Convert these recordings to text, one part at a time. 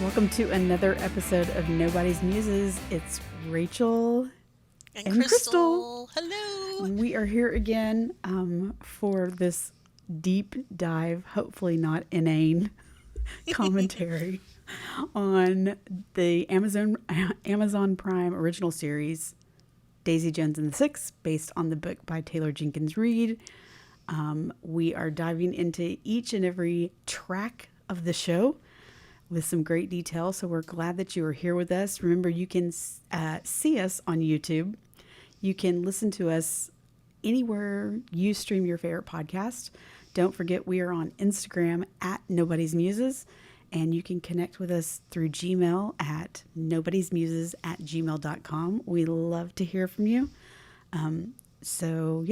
Welcome to another episode of Nobody's Muses. It's Rachel And and Crystal. Hello. We are here again for this deep dive, hopefully not inane, commentary on the Amazon Prime original series Daisy Jones and the Six, based on the book by Taylor Jenkins Reid. We are diving into each and every track of the show with some great detail. So we're glad that you are here with us. Remember, you can see us on YouTube. You can listen to us anywhere you stream your favorite podcast. Don't forget, we are on Instagram at Nobody's Muses, and you can connect with us through Gmail at nobodysmuses@gmail.com. We love to hear from you. So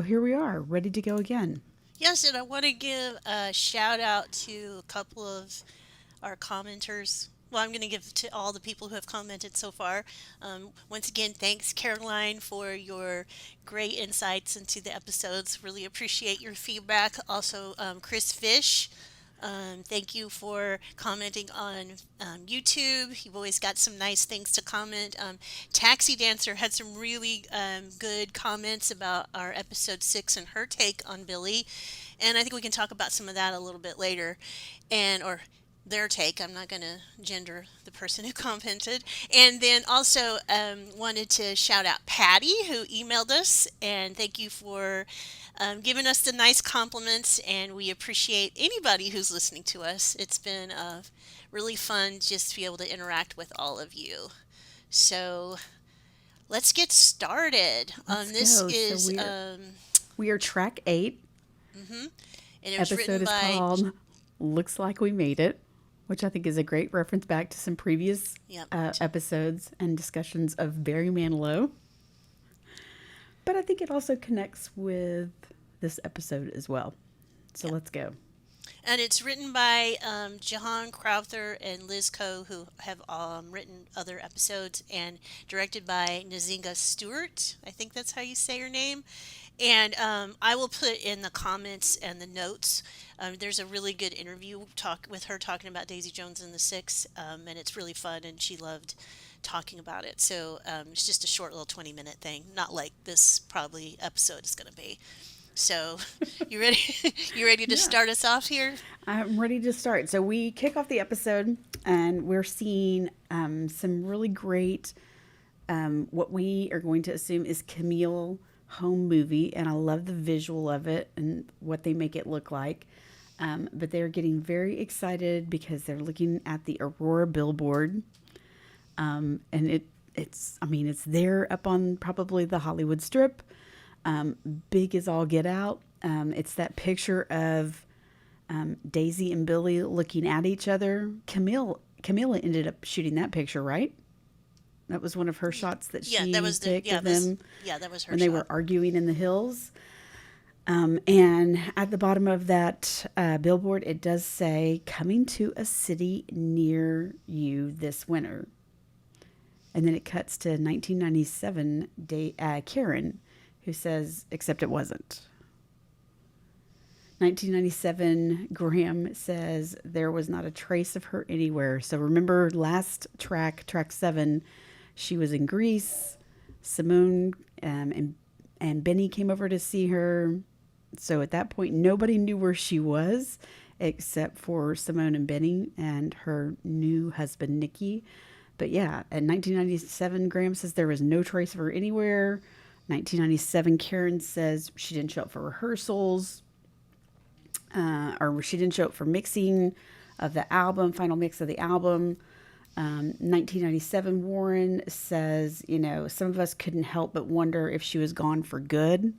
here we are, ready to go again. Yes, and I want to give a shout out to a couple of our commenters. Well, I'm going to give to all the people who have commented so far. Once again, thanks, Caroline, for your great insights into the episodes. Really appreciate your feedback. Also, Chris Fish, thank you for commenting on YouTube. You've always got some nice things to comment. Taxi Dancer had some really good comments about our episode 6 and her take on Billy. And I think we can talk about some of that a little bit later. Or their take. I'm not going to gender the person who commented. And then also wanted to shout out Patty, who emailed us, and thank you for giving us the nice compliments. And we appreciate anybody who's listening to us. It's been really fun just to be able to interact with all of you. So let's get started. This go. is We are track 8. and it was Episode written is by called Looks Like We Made It, which I think is a great reference back to some previous Yep. episodes and discussions of Barry Manilow. But I think it also connects with this episode as well. So let's go. And it's written by Jahan Crowther and Liz Coe, who have written other episodes, and directed by Nzingha Stewart. I think that's how you say her name. And I will put in the comments and the notes. There's a really good interview with her talking about Daisy Jones and the Six, and it's really fun, and she loved talking about it. So it's just a short little 20-minute thing, not like this probably episode is going to be. So, you ready? You ready to start us off here? I'm ready to start. So we kick off the episode, and we're seeing some really great, what we are going to assume is Camille home movie, and I love the visual of it and what they make it look like. But they're getting very excited because they're looking at the Aurora billboard, and it's there up on probably the Hollywood Strip. Big as all get out. It's that picture of Daisy and Billy looking at each other. Camilla ended up shooting that picture, right? That was one of her shots that she took of them. That was her when they were arguing in the hills. And at the bottom of that billboard, it does say, "Coming to a city near you this winter." And then it cuts to 1997 Karen, who says, "Except it wasn't." 1997, Graham says, "There was not a trace of her anywhere." So remember last track 7, she was in Greece. Simone and Benny came over to see her. So at that point, nobody knew where she was except for Simone and Benny and her new husband, Nikki. But yeah, in 1997, Graham says there was no trace of her anywhere. 1997, Karen says she didn't show up for rehearsals, or she didn't show up for mixing of the album, final mix of the album. 1997, Warren says, some of us couldn't help but wonder if she was gone for good.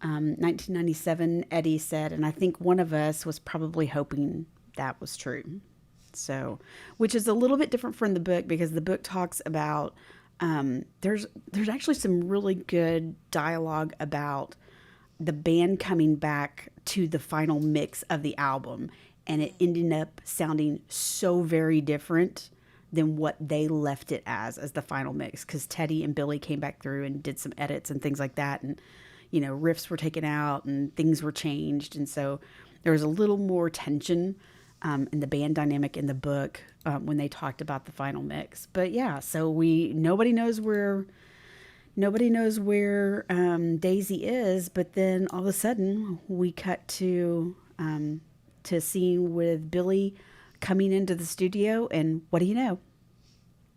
1997, Eddie said, and I think one of us was probably hoping that was true. So, which is a little bit different from the book, because the book talks about, there's actually some really good dialogue about the band coming back to the final mix of the album, and it ended up sounding so very different than what they left it as the final mix, because Teddy and Billy came back through and did some edits and things like that, and riffs were taken out and things were changed, and so there was a little more tension and the band dynamic in the book when they talked about the final mix. But yeah, so nobody knows where Daisy is. But then all of a sudden we cut to a scene with Billy coming into the studio, and what do you know?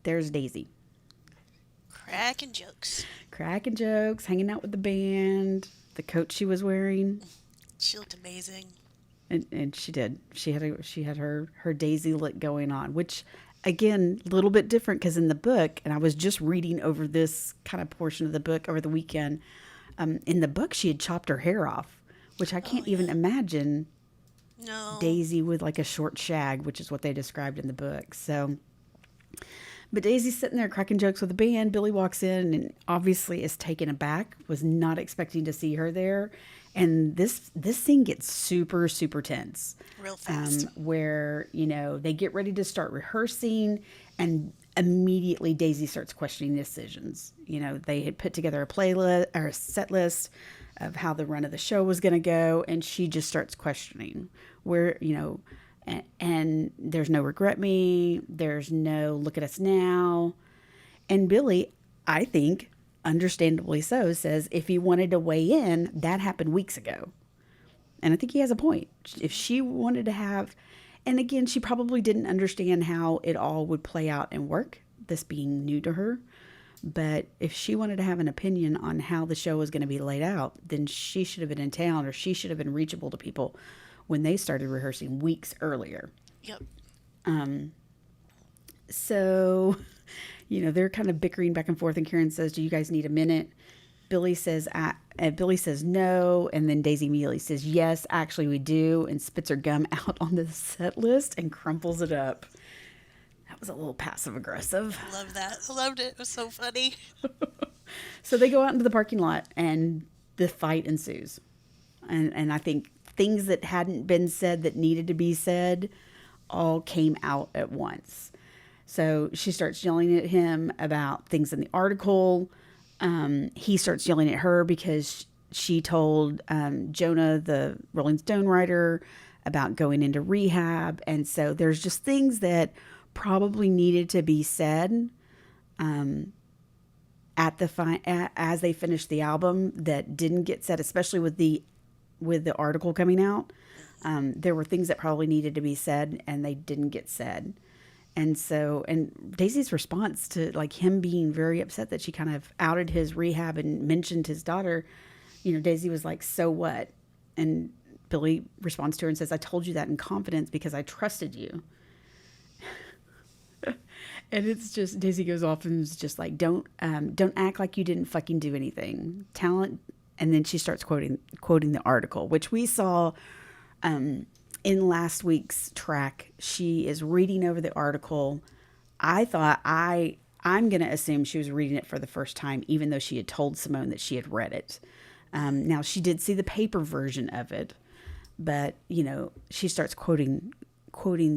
There's Daisy. Cracking jokes, hanging out with the band, the coat she was wearing. She looked amazing. And she did. She had her Daisy look going on, which again, a little bit different because in the book, and I was just reading over this kind of portion of the book over the weekend. In the book, she had chopped her hair off, which I can't even imagine. No. Daisy with like a short shag, which is what they described in the book. So, but Daisy's sitting there cracking jokes with the band. Billy walks in and obviously is taken aback, was not expecting to see her there. And this scene gets super, super tense. Real fast. Where, they get ready to start rehearsing and immediately Daisy starts questioning decisions. They had put together a playlist or a set list of how the run of the show was going to go. And she just starts questioning where, and there's no regret me. There's no look at us now. And Billy, I think, understandably so, says if he wanted to weigh in, that happened weeks ago. And I think he has a point. If she wanted to have, and again, she probably didn't understand how it all would play out and work, this being new to her. But if she wanted to have an opinion on how the show was going to be laid out, then she should have been in town, or she should have been reachable to people when they started rehearsing weeks earlier. Yep. So, they're kind of bickering back and forth, and Karen says, "Do you guys need a minute?" Billy says no, and then Daisy immediately says, "Yes, actually we do," and spits her gum out on the set list and crumples it up. That was a little passive aggressive. I love that. I loved it. It was so funny. So they go out into the parking lot, and the fight ensues. And I think things that hadn't been said that needed to be said all came out at once. So she starts yelling at him about things in the article. He starts yelling at her because she told Jonah, the Rolling Stone writer, about going into rehab. And so there's just things that probably needed to be said as they finished the album that didn't get said, especially with the article coming out. There were things that probably needed to be said and they didn't get said. And so, and Daisy's response to like him being very upset that she kind of outed his rehab and mentioned his daughter, Daisy was like, "So what?" And Billy responds to her and says, "I told you that in confidence because I trusted you." And it's just, Daisy goes off and is just like, don't act like you didn't fucking do anything. Talent. And then she starts quoting the article, which we saw in last week's track. She is reading over the article. I thought I'm going to assume she was reading it for the first time, even though she had told Simone that she had read it. Now she did see the paper version of it, but she starts quoting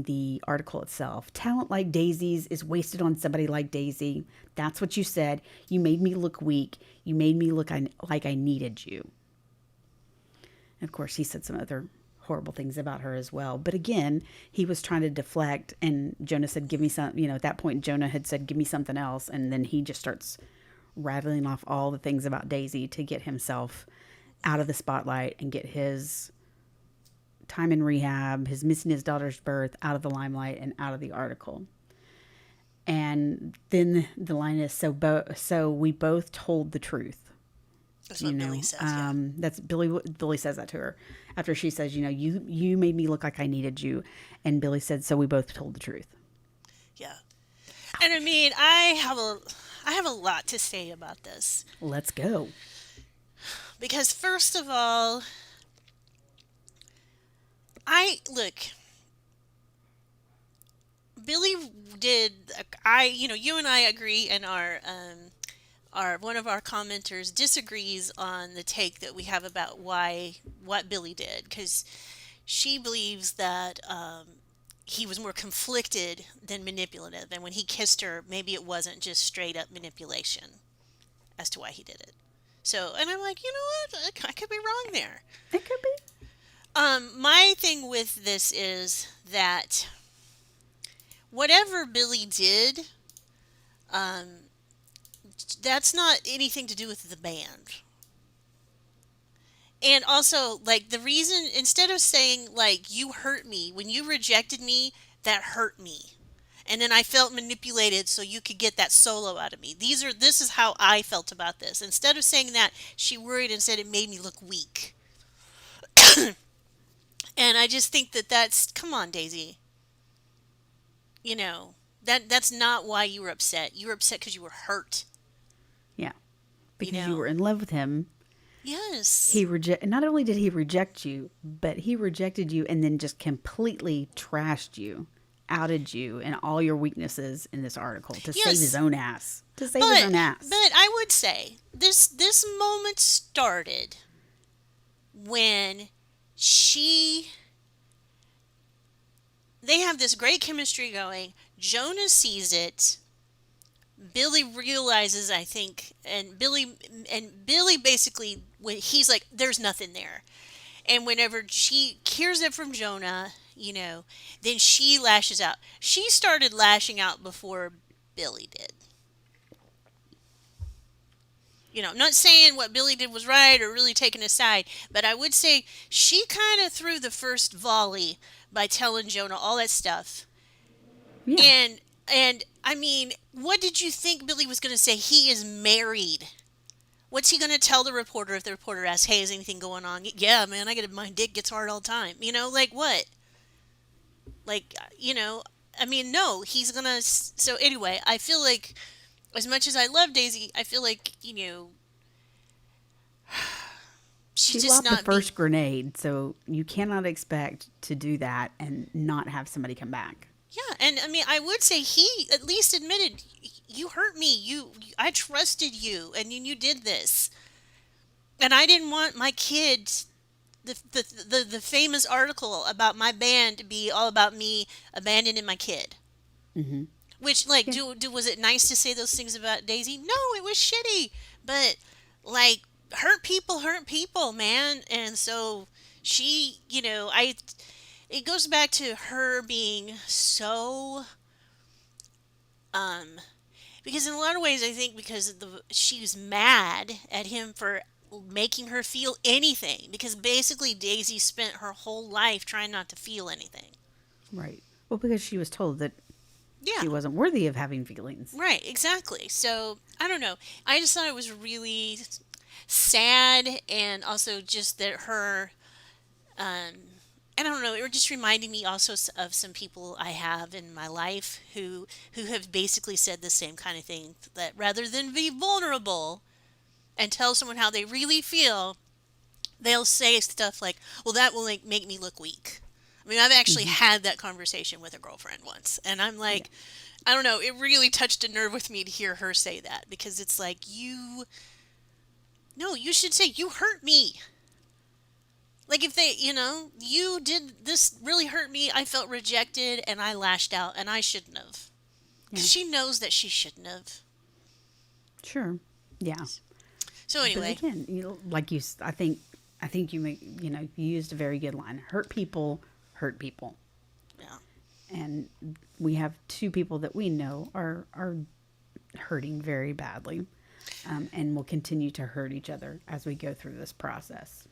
the article itself. "Talent like Daisy's is wasted on somebody like Daisy. That's what you said. You made me look weak. You made me look like I needed you." And of course, he said some other horrible things about her as well. But again, he was trying to deflect, and Jonah said, "Give me some," at that point, Jonah had said, "Give me something else." And then he just starts rattling off all the things about Daisy to get himself out of the spotlight and get his time in rehab, his missing his daughter's birth, out of the limelight and out of the article. And then the line is, so we both told the truth. That's what Billy says. Yeah. That's Billy says that to her after she says, you made me look like I needed you. And Billy said, "So we both told the truth." Yeah. And I mean, I have a lot to say about this. Let's go. Because first of all, Billy did. You and I agree, and our one of our commenters disagrees on the take that we have about what Billy did, because she believes that he was more conflicted than manipulative, and when he kissed her, maybe it wasn't just straight up manipulation as to why he did it. So, and I'm like, you know what? I could be wrong there. It could be. My thing with this is that whatever Billy did, um, that's not anything to do with the band. And also, like, the reason, instead of saying, like, you hurt me, when you rejected me, that hurt me. And then I felt manipulated so you could get that solo out of me. This is how I felt about this. Instead of saying that, she worried and said it made me look weak. And I just think that that's, come on, Daisy. You know, that's not why you were upset. You were upset because you were hurt, Yeah. you Because you know? were in love with him. Yes. He reject not only did he reject you, but he rejected you and then just completely trashed you, outed you and all your weaknesses in this article to save his Yes. own ass. To save his But own ass. but I would say this moment started when she they have this great chemistry going. Jonah sees it. Billy realizes, I think, and Billy basically, when he's like, "There's nothing there," and whenever she hears it from Jonah, then she lashes out. She started lashing out before Billy did. I'm not saying what Billy did was right or really taking a side, but I would say she kind of threw the first volley by telling Jonah all that stuff. Yeah. And I mean, what did you think Billy was going to say? He is married. What's he going to tell the reporter if the reporter asks, "Hey, is anything going on?" "Yeah, man, my dick gets hard all the time." Like what? Like, I mean, no, he's going to. So anyway, I feel like as much as I love Daisy, I feel like, she's She just lobbed the not being. first grenade, so you cannot expect to do that and not have somebody come back. Yeah, and I mean, I would say he at least admitted, "You hurt me. I trusted you, and you did this, and I didn't want my kid." The famous article about my band to be all about me abandoning my kid. Hmm. Which, like, Yeah. was it nice to say those things about Daisy? No, it was shitty. But, like, hurt people, man. And so I it goes back to her being so um because in a lot of ways I think because she was mad at him for making her feel anything, because basically Daisy spent her whole life trying not to feel anything. Right. Well, because she was told that Yeah, she wasn't worthy of having feelings. right, exactly. So I don't know. I just thought it was really sad, and also just that her um I don't know, it just reminded me also of some people I have in my life who have basically said the same kind of thing, that rather than be vulnerable and tell someone how they really feel, they'll say stuff like, "Well, that will make me look weak." I mean, I've actually Hmm. had that conversation with a girlfriend once, and I'm Yeah. like, I don't know, it really touched a nerve with me to hear her say that, because it's like, no, you should say, "You hurt me." Like, if you did this really hurt me, I felt rejected and I lashed out and I shouldn't have. Yeah. Because she knows that she shouldn't have. Sure. Yeah. So But anyway, again, I think you make, you used a very good line. Hurt people hurt people. yeah. And we have two people that we know are hurting very badly, and will continue to hurt each other as we go through this process.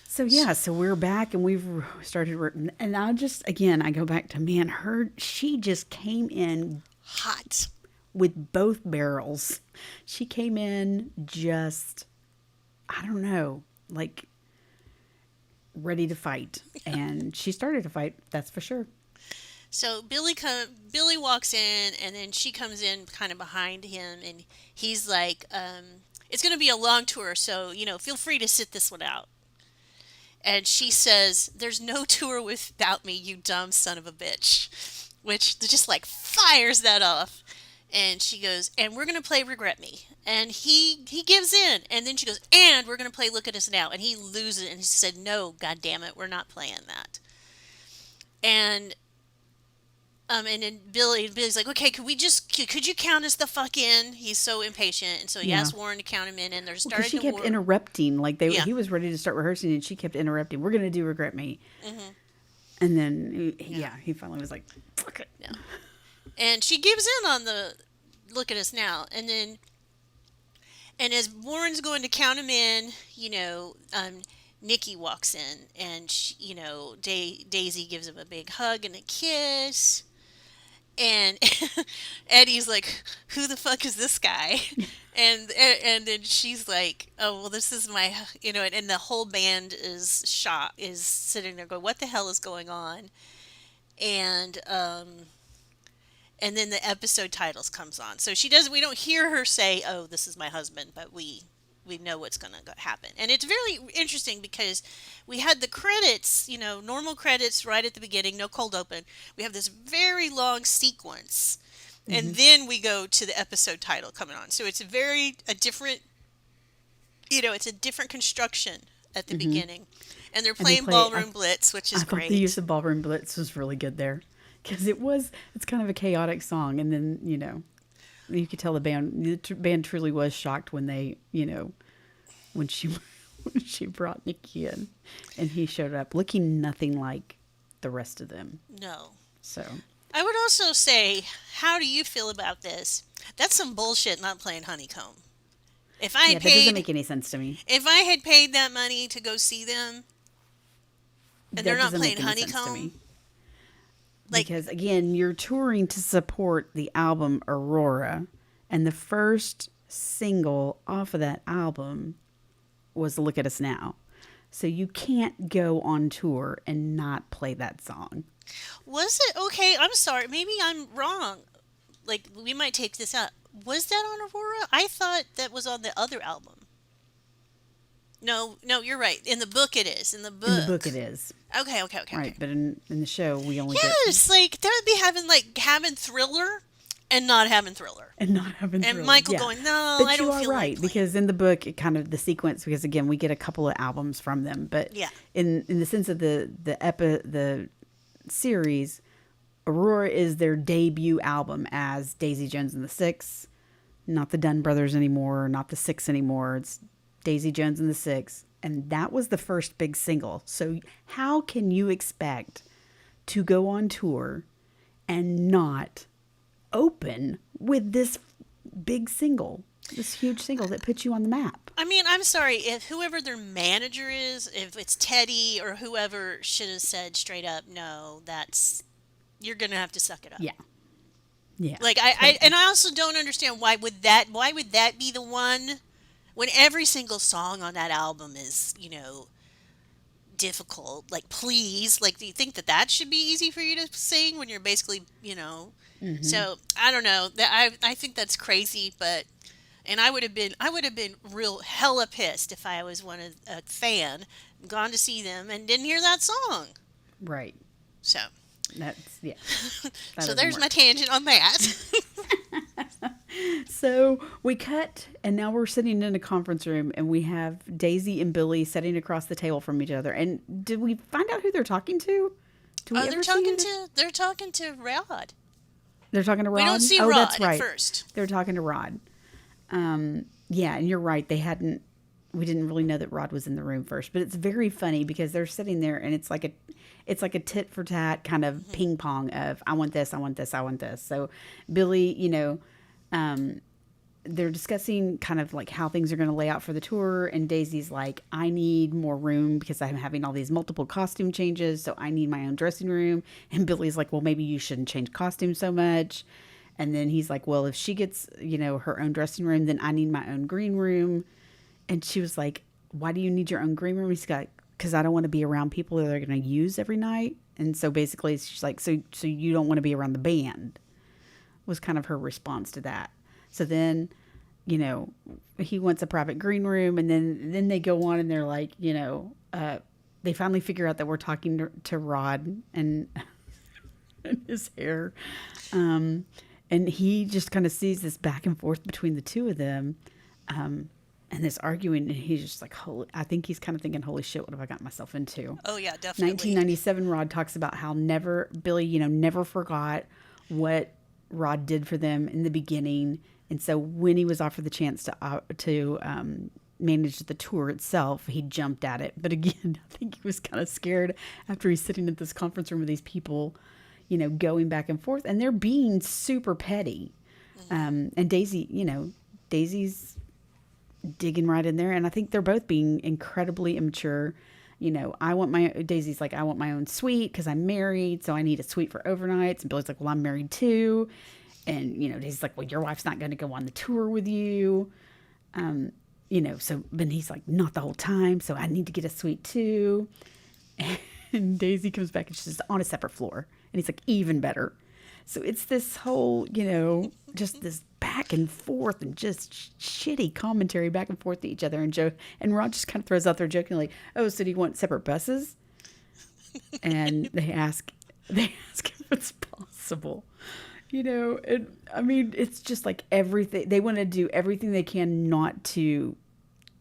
So yeah, so we're back and we've started, and I go back to, man, she just came in Hot. with both barrels. She came in just, I don't know, like ready to fight, and she started to fight. That's for sure. So Billy walks in, and then she comes in kind of behind him, and he's like, "It's going to be a long tour, so feel free to sit this one out." And she says, "There's no tour without me, you dumb son of a bitch," which just like fires that off. And she goes, "And we're gonna play Regret Me." And he gives in, and then she goes, "And we're gonna play Look at Us Now." And he loses it, and he said, "No, god damn it, we're not playing that." And And then Billy's like, okay, could you count us the fuck in? He's so impatient, and so he Yeah. asked Warren to count him in, and they're Because starting she to kept war. interrupting. Like Yeah. he was ready to start rehearsing, and she kept interrupting. We're gonna do regret me. And then he finally was like, fuck it. Yeah. And she gives in on the look at us now, and as Warren's going to count him in, Nikki walks in, and Daisy gives him a big hug and a kiss. And Eddie's like, "Who the fuck is this guy?" And then she's like, "Oh well, this is my and the whole band is sitting there going, "What the hell is going on?" And and then the episode titles comes on. So we don't hear her say, "Oh, this is my husband," but we know what's going to happen. And it's very interesting because we had the credits, normal credits right at the beginning, no cold open. We have this very long sequence. And then we go to the episode title coming on. So it's a different, it's a different construction at the beginning. And they're playing Ballroom Blitz, which is great. The use of Ballroom Blitz was really good there. Because it's kind of a chaotic song. And then, you could tell the band truly was shocked when they, when she brought Nikki in. And he showed up looking nothing like the rest of them. No. So. I would also say, how do you feel about this? That's some bullshit not playing Honeycomb. That doesn't make any sense to me. If I had paid that money to go see them, and they're not playing Honeycomb, because again, you're touring to support the album Aurora, and the first single off of that album was "Look at Us Now," so you can't go on tour and not play that song. Was it okay? I'm sorry, maybe I'm wrong. Like, we might take this out. Was that on Aurora? I thought that was on the other album. No, you're right. In the book it is. In the book it is. Okay. Right, but in the show we only Yes, like that would be having Thriller and not having Thriller. And Michael going, "No, but I don't feel right, like because in the book it kind of the sequence, because again we get a couple of albums from them, but in the sense of the series, Aurora is their debut album as Daisy Jones and the Six, not the Dunn Brothers anymore, not the Six anymore. It's Daisy Jones and the Six, and that was the first big single. So how can you expect to go on tour and not open with this big single, this huge single that puts you on the map? I mean, I'm sorry, if whoever their manager is, if it's Teddy or whoever, should have said straight up, "No, you're gonna have to suck it up." Yeah. Like I also don't understand why would that be the one when every single song on that album is, difficult. Like, please, like, do you think that should be easy for you to sing when you're basically, So I don't know. I think that's crazy, but. And I would have been real hella pissed if I was a fan, gone to see them and didn't hear that song. Right. So. That's So there's my tangent on that. So we cut, and now we're sitting in a conference room, and we have Daisy and Billy sitting across the table from each other. And did we find out who they're talking to? They're talking to Rod. They're talking to Rod? We don't see Rod that's right. at first. They're talking to Rod. Yeah, and you're right. We didn't really know that Rod was in the room first, but it's very funny because they're sitting there and it's like a tit for tat kind of ping pong of, I want this, I want this, I want this. So Billy, they're discussing kind of like how things are going to lay out for the tour. And Daisy's like, I need more room because I'm having all these multiple costume changes. So I need my own dressing room. And Billy's like, well, maybe you shouldn't change costumes so much. And then he's like, well, if she gets, her own dressing room, then I need my own green room. And she was like, why do you need your own green room? He's like, because I don't want to be around people that are going to use every night. And so basically she's like, so you don't want to be around the band, was kind of her response to that. So then, he wants a private green room. And then they go on and they're like, they finally figure out that we're talking to Rod and his hair. And he just kind of sees this back and forth between the two of them. And this arguing, and he's just like, I think he's kind of thinking, holy shit, what have I got myself into? Oh, yeah, definitely. 1997, Rod talks about how Billy, never forgot what Rod did for them in the beginning. And so when he was offered the chance to manage the tour itself, he jumped at it. But again, I think he was kind of scared after he's sitting at this conference room with these people, going back and forth, and they're being super petty. And Daisy's digging right in there, and I think they're both being incredibly immature. Daisy's like, I want my own suite because I'm married, so I need a suite for overnights. And Billy's like, well, I'm married too. And, Daisy's like, well, your wife's not going to go on the tour with you. But he's like, not the whole time, so I need to get a suite too. And Daisy comes back and she's on a separate floor. And he's like, even better. So it's this whole, just this back and forth and just shitty commentary back and forth to each other. And Rod just kind of throws out there jokingly, oh, so do you want separate buses? And they ask if it's possible. It's just like everything. They want to do everything they can not to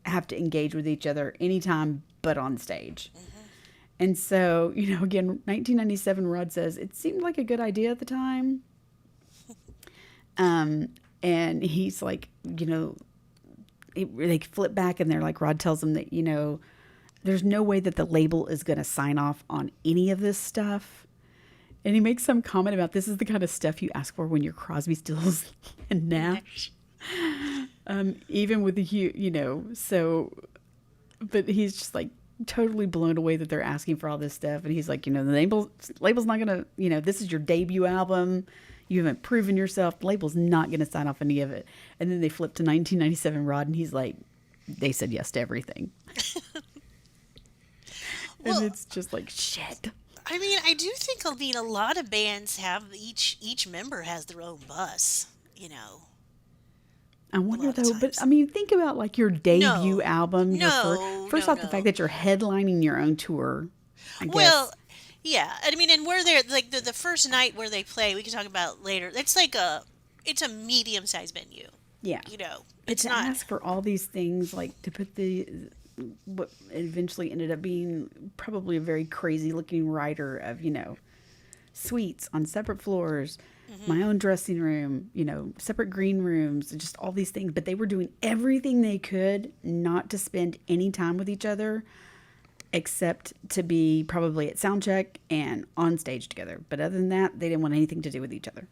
have to engage with each other anytime but on stage. Mm-hmm. And so, again, 1997, Rod says, it seemed like a good idea at the time. And he's like, they flip back and they're like, Rod tells them that, there's no way that the label is going to sign off on any of this stuff. And he makes some comment about this is the kind of stuff you ask for when you're Crosby, Stills, and Nash. Even with the, but he's just like totally blown away that they're asking for all this stuff. And he's like, the label's not going to, this is your debut album. You haven't proven yourself. The label's not going to sign off any of it. And then they flip to 1997 Rod, and he's like, they said yes to everything. And it's just like, shit. I do think, a lot of bands have each member has their own bus, I wonder though, but think about like your debut album. First off, the fact that you're headlining your own tour. I guess. Well, yeah, and we're there like the first night where they play. We can talk about later. It's like it's a medium-sized venue. Yeah, it's not ask for all these things like to put what eventually ended up being probably a very crazy looking writer of suites on separate floors. Mm-hmm. My own dressing room, separate green rooms, just all these things. But they were doing everything they could not to spend any time with each other except to be probably at sound check and on stage together. But other than that, they didn't want anything to do with each other.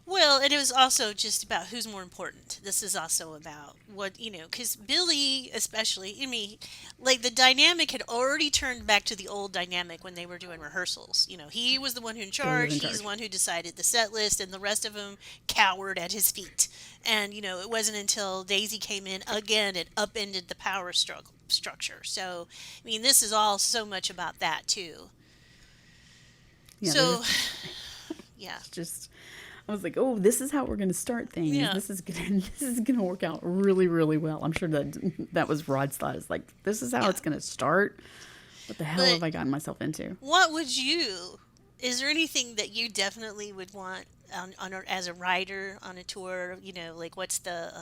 Well, and it was also just about who's more important. This is also about what, because Billy, especially, like the dynamic had already turned back to the old dynamic when they were doing rehearsals. He was the one who in charge. He's the one who decided the set list, and the rest of them cowered at his feet. And, it wasn't until Daisy came in again, it upended the power structure. So, this is all so much about that, too. Yeah, so, yeah. It's just... I was like, oh, this is how we're going to start things. Yeah. This is gonna work out really, really well. I'm sure that was Rod's thought. It's like, this is how it's going to start. What the hell have I gotten myself into? What would you? Is there anything that you definitely would want as a writer on a tour? Like what's the,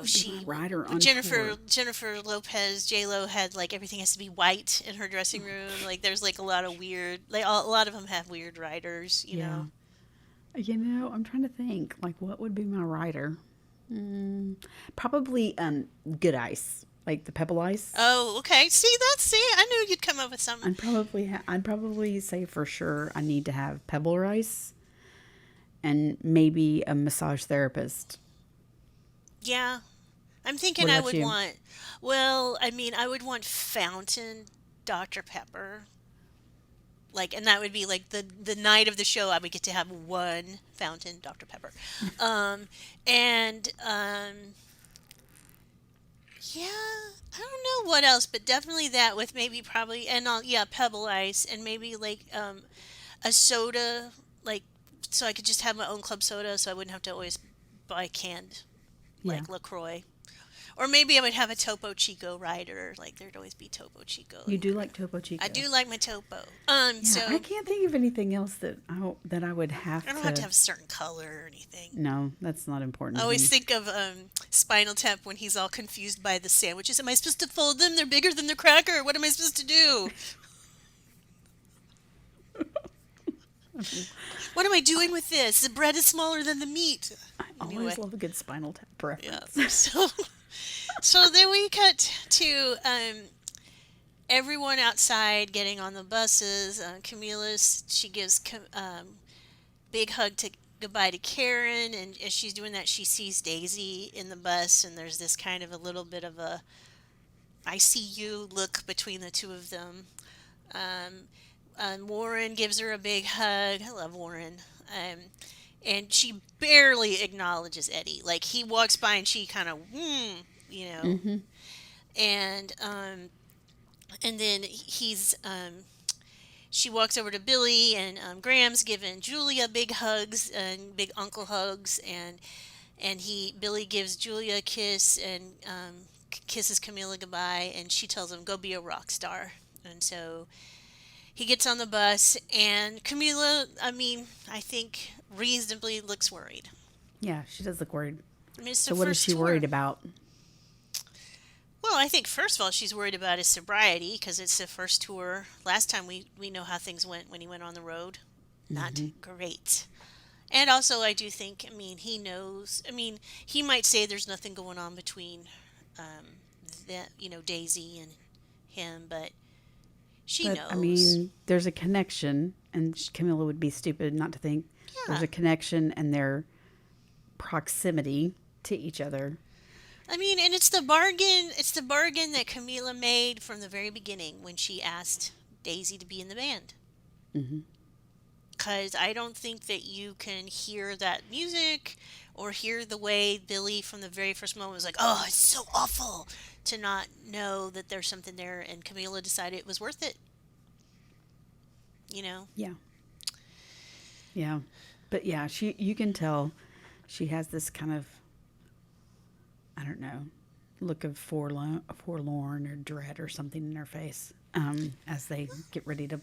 she writer on Jennifer tour. Jennifer Lopez, J-Lo had like everything has to be white in her dressing room. Like there's like a lot of weird, like a lot of them have weird writers, you know. I'm trying to think like what would be my writer. Probably Good Ice, like the Pebble Ice. Oh, okay. See, I knew you'd come up with something. I'd probably say for sure I need to have Pebble Ice and maybe a massage therapist. Yeah. I'm thinking I would want, I would want Fountain Dr. Pepper. Like, and that would be like the night of the show, I would get to have one Fountain Dr. Pepper. Yeah, I don't know what else, but definitely that with maybe probably, Pebble Ice and maybe like a soda, like, so I could just have my own club soda so I wouldn't have to always buy canned. Like LaCroix. Or maybe I would have a Topo Chico rider. Like, there'd always be Topo Chico. You do like Topo Chico? I do like my Topo. So I can't think of anything else that I would have to... I don't have to have a certain color or anything. No, that's not important. I always think of Spinal Tap when he's all confused by the sandwiches. Am I supposed to fold them? They're bigger than the cracker. What am I supposed to do? What am I doing with this? The bread is smaller than the meat. I always Anyway, love a good Spinal Tap yeah. reference. So then we cut to everyone outside getting on the buses. She gives big hug to goodbye to Karen, and as she's doing that, she sees Daisy in the bus, and there's this kind of a little bit of a "I see you" look between the two of them. Um, Warren gives her a big hug. I love Warren. Um, and she barely acknowledges Eddie. Like he walks by and she kind of, you know, Hmm. and and then she walks over to Billy, and Graham's giving Julia big hugs and big uncle hugs, and Billy gives Julia a kiss and kisses Camila goodbye, and she tells him go be a rock star, and so he gets on the bus, and Camila, I mean, I think reasonably looks worried. Yeah, she does look worried. I mean, it's So the what is first she worried tour. about? Well, I think first of all she's worried about his sobriety because it's the first tour. Last time we know how things went when he went on the road. Not Hmm. great. And also I do think, I mean, he knows. I mean, he might say there's nothing going on between Daisy and him, but she But I knows. mean, there's a connection, and Camilla would be stupid not to think there's Yeah. a connection and their proximity to each other. I mean, and it's the bargain that Camila made from the very beginning when she asked Daisy to be in the band. Hmm. Because I don't think that you can hear that music or hear the way Billy from the very first moment was like, oh, it's so awful, to not know that there's something there. And Camila decided it was worth it, you know? Yeah, yeah, but yeah, you can tell she has this kind of, I don't know, look of forlorn or dread or something in her face as they get ready to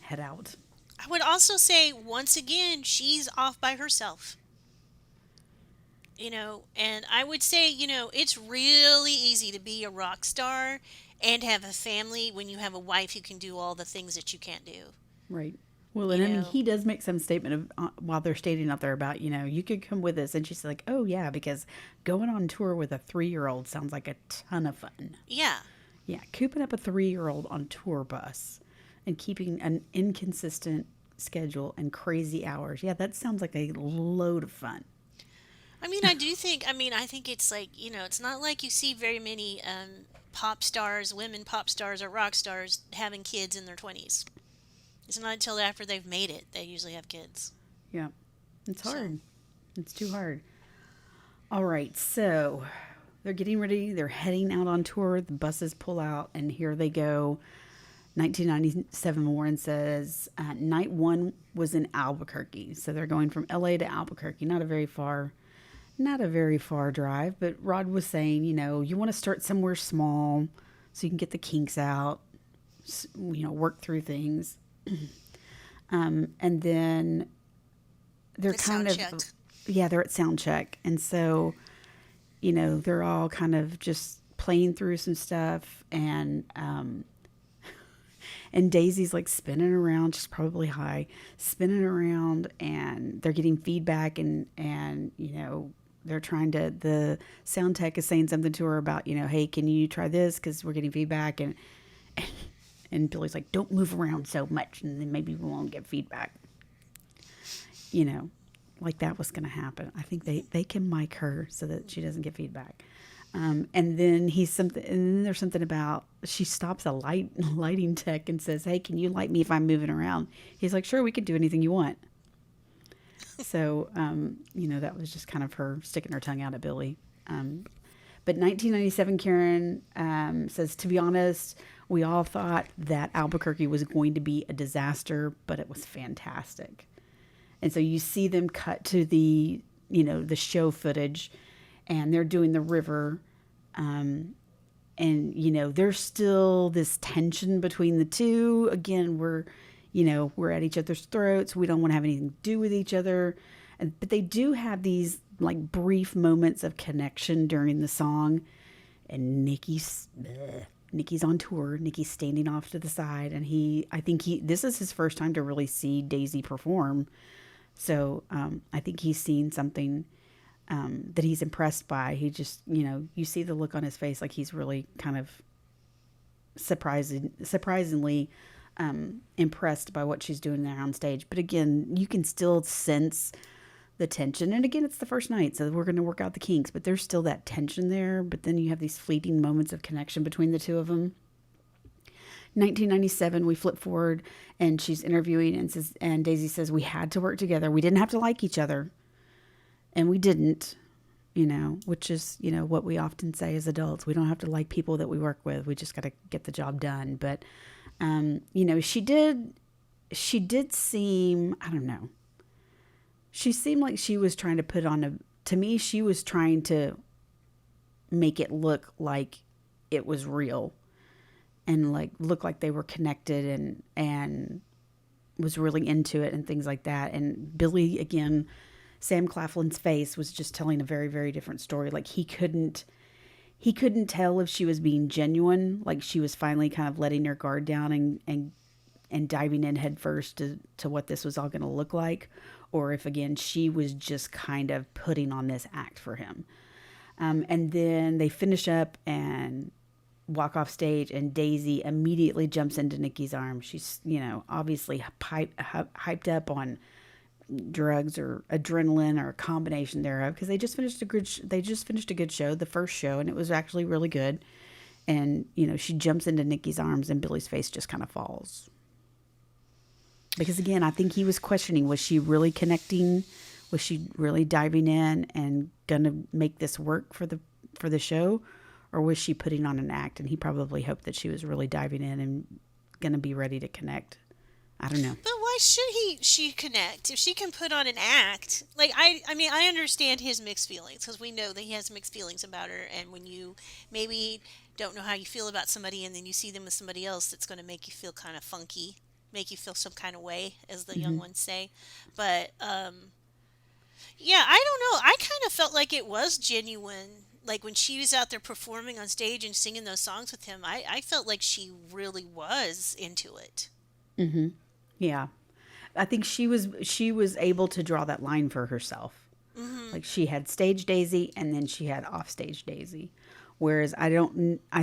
head out. I would also say, once again, she's off by herself. And I would say, it's really easy to be a rock star and have a family when you have a wife who can do all the things that you can't do. Right. Well, You and I mean, know, he does make some statement of while they're standing out there about, you could come with us, and she's like, "Oh yeah," because going on tour with a 3-year-old sounds like a ton of fun. yeah. Yeah, cooping up a 3-year-old on tour bus and keeping an inconsistent schedule and crazy hours. Yeah, that sounds like a load of fun. I think it's like, it's not like you see very many pop stars, women pop stars or rock stars having kids in their 20s. It's not until after they've made it they usually have kids. Yeah, it's So, hard. It's too hard. All right, so they're getting ready. They're heading out on tour. The buses pull out, and here they go. 1997, Warren says, night one was in Albuquerque. So they're going from LA to Albuquerque. Not a very far drive, but Rod was saying, you want to start somewhere small so you can get the kinks out, work through things. And then they're the kind sound of, check. yeah, they're at sound check. And so, they're all kind of just playing through some stuff. And Daisy's like spinning around. She's probably high, spinning around, and they're getting feedback. And they're trying to. The sound tech is saying something to her about, hey, can you try this because we're getting feedback. And Billy's like, don't move around so much, and then maybe we won't get feedback. You know, like that was going to happen. I think they can mic her so that she doesn't get feedback. And then there's something about she stops a lighting tech and says, "Hey, can you light me if I'm moving around?" He's like, "Sure, we can do anything you want." So, that was just kind of her sticking her tongue out at Billy. But 1997, Karen says, to be honest, we all thought that Albuquerque was going to be a disaster, but it was fantastic. And so you see them cut to the show footage, and they're doing the river. And there's still this tension between the two. Again, we're at each other's throats. We don't want to have anything to do with each other. But they do have these like brief moments of connection during the song. And Nikki's on tour. Nikki's standing off to the side, and I think this is his first time to really see Daisy perform. So I think he's seen something that he's impressed by. He just, you see the look on his face, like he's really kind of surprisingly impressed by what she's doing there on stage. But again, you can still sense the tension. And again, it's the first night, so we're going to work out the kinks, but there's still that tension there. But then you have these fleeting moments of connection between the two of them. 1997, we flip forward, and she's interviewing, and Daisy says, we had to work together. We didn't have to like each other. And we didn't, which is, what we often say as adults. We don't have to like people that we work with. We just got to get the job done. But, she did seem, I don't know. She seemed like she was trying to to me, she was trying to make it look like it was real and like look like they were connected and was really into it and things like that. And Billy, again, Sam Claflin's face was just telling a very, very different story. Like he couldn't tell if she was being genuine, like she was finally kind of letting her guard down and diving in head first to what this was all going to look like, or if again she was just kind of putting on this act for him. And then they finish up and walk off stage, and Daisy immediately jumps into Nikki's arms. She's obviously hyped up on drugs or adrenaline or a combination thereof, because they just finished a good show, the first show, and it was actually really good. And she jumps into Nikki's arms, and Billy's face just kind of falls, because again, I think he was questioning, was she really connecting, was she really diving in and gonna make this work for the show, or was she putting on an act? And he probably hoped that she was really diving in and gonna be ready to connect. I don't know. But why should she connect if she can put on an act? Like I mean, I understand his mixed feelings, because we know that he has mixed feelings about her. And when you maybe don't know how you feel about somebody, and then you see them with somebody else, that's going to make you feel kind of funky, make you feel some kind of way, as the young ones say. But yeah, I don't know. I kind of felt like it was genuine. Like when she was out there performing on stage and singing those songs with him, I felt like she really was into it. Mm-hmm. Yeah. I think she was able to draw that line for herself. Mm-hmm. Like she had stage Daisy, and then she had off stage Daisy. Whereas I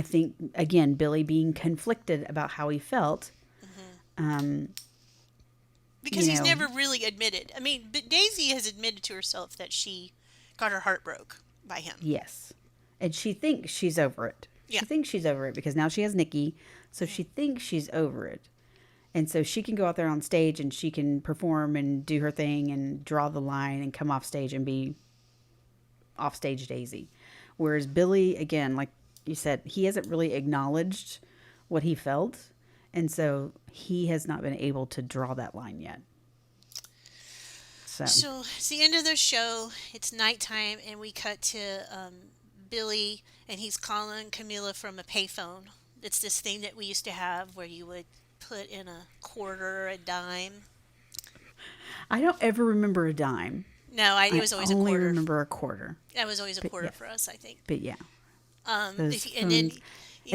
think, again, Billy being conflicted about how he felt. Mm-hmm. Because he's never really admitted. I mean, but Daisy has admitted to herself that she got her heart broke by him. Yes. And she thinks she's over it. Yeah. She thinks she's over it because now she has Nikki. So she thinks she's over it. And so she can go out there on stage and she can perform and do her thing and draw the line and come off stage and be off stage Daisy. Whereas Billy, again, like you said, he hasn't really acknowledged what he felt. And so he has not been able to draw that line yet. So it's the end of the show. It's nighttime, and we cut to Billy, and he's calling Camila from a payphone. It's this thing that we used to have where you would put in a quarter or a dime. I don't ever remember a dime. No, it was always a quarter. I only remember a quarter. That was always a quarter for us, I think. But yeah. And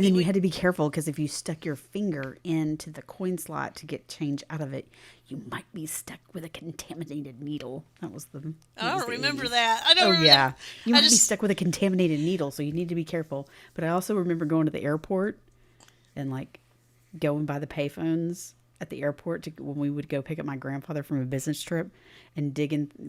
then you had to be careful, because if you stuck your finger into the coin slot to get change out of it, you might be stuck with a contaminated needle. That was the. I don't remember that. I don't. Oh yeah, you might be stuck with a contaminated needle, so you need to be careful. But I also remember going to the airport and like going by the payphones at the airport when we would go pick up my grandfather from a business trip, and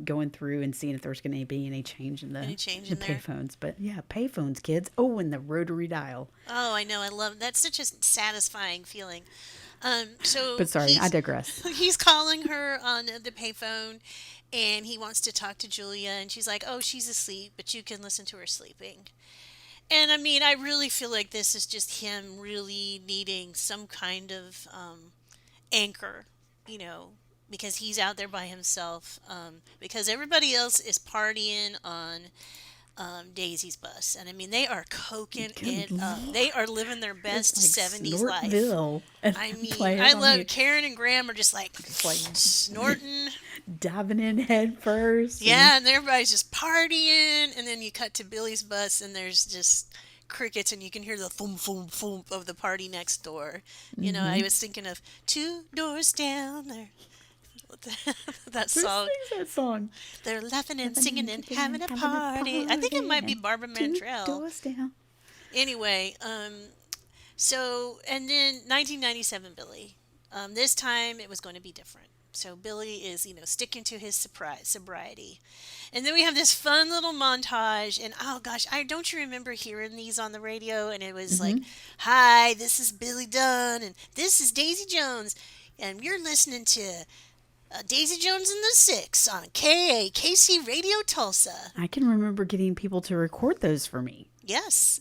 going through and seeing if there was going to be any change in the payphones. But yeah, payphones, kids. Oh, and the rotary dial. Oh, I know. I love that's such a satisfying feeling. But sorry, I digress. He's calling her on the payphone, and he wants to talk to Julia, and she's like, "Oh, she's asleep, but you can listen to her sleeping." And I mean, I really feel like this is just him really needing some kind of anchor, because he's out there by himself, because everybody else is partying on Daisy's bus. And I mean, they are coking it up. They are living their best like 70s life. I mean, I love Karen and Graham are just like snorting, diving in head first. Yeah, and everybody's just partying. And then you cut to Billy's bus, and there's just crickets and you can hear the thump, thump, thump of the party next door. I was thinking of two doors down there. That Who song. sings that song? They're laughing and Living singing and and kicking having and a having a party. I think it party might be and Barbara two Mandrell. doors down. Anyway, so, and then 1997 Billy. This time it was going to be different. So Billy is, sticking to his sobriety. And then we have this fun little montage. And oh gosh, don't you remember hearing these on the radio? And it was like, hi, this is Billy Dunn. And this is Daisy Jones. And you're listening to Daisy Jones and the Six on KAKC Radio Tulsa. I can remember getting people to record those for me. Yes,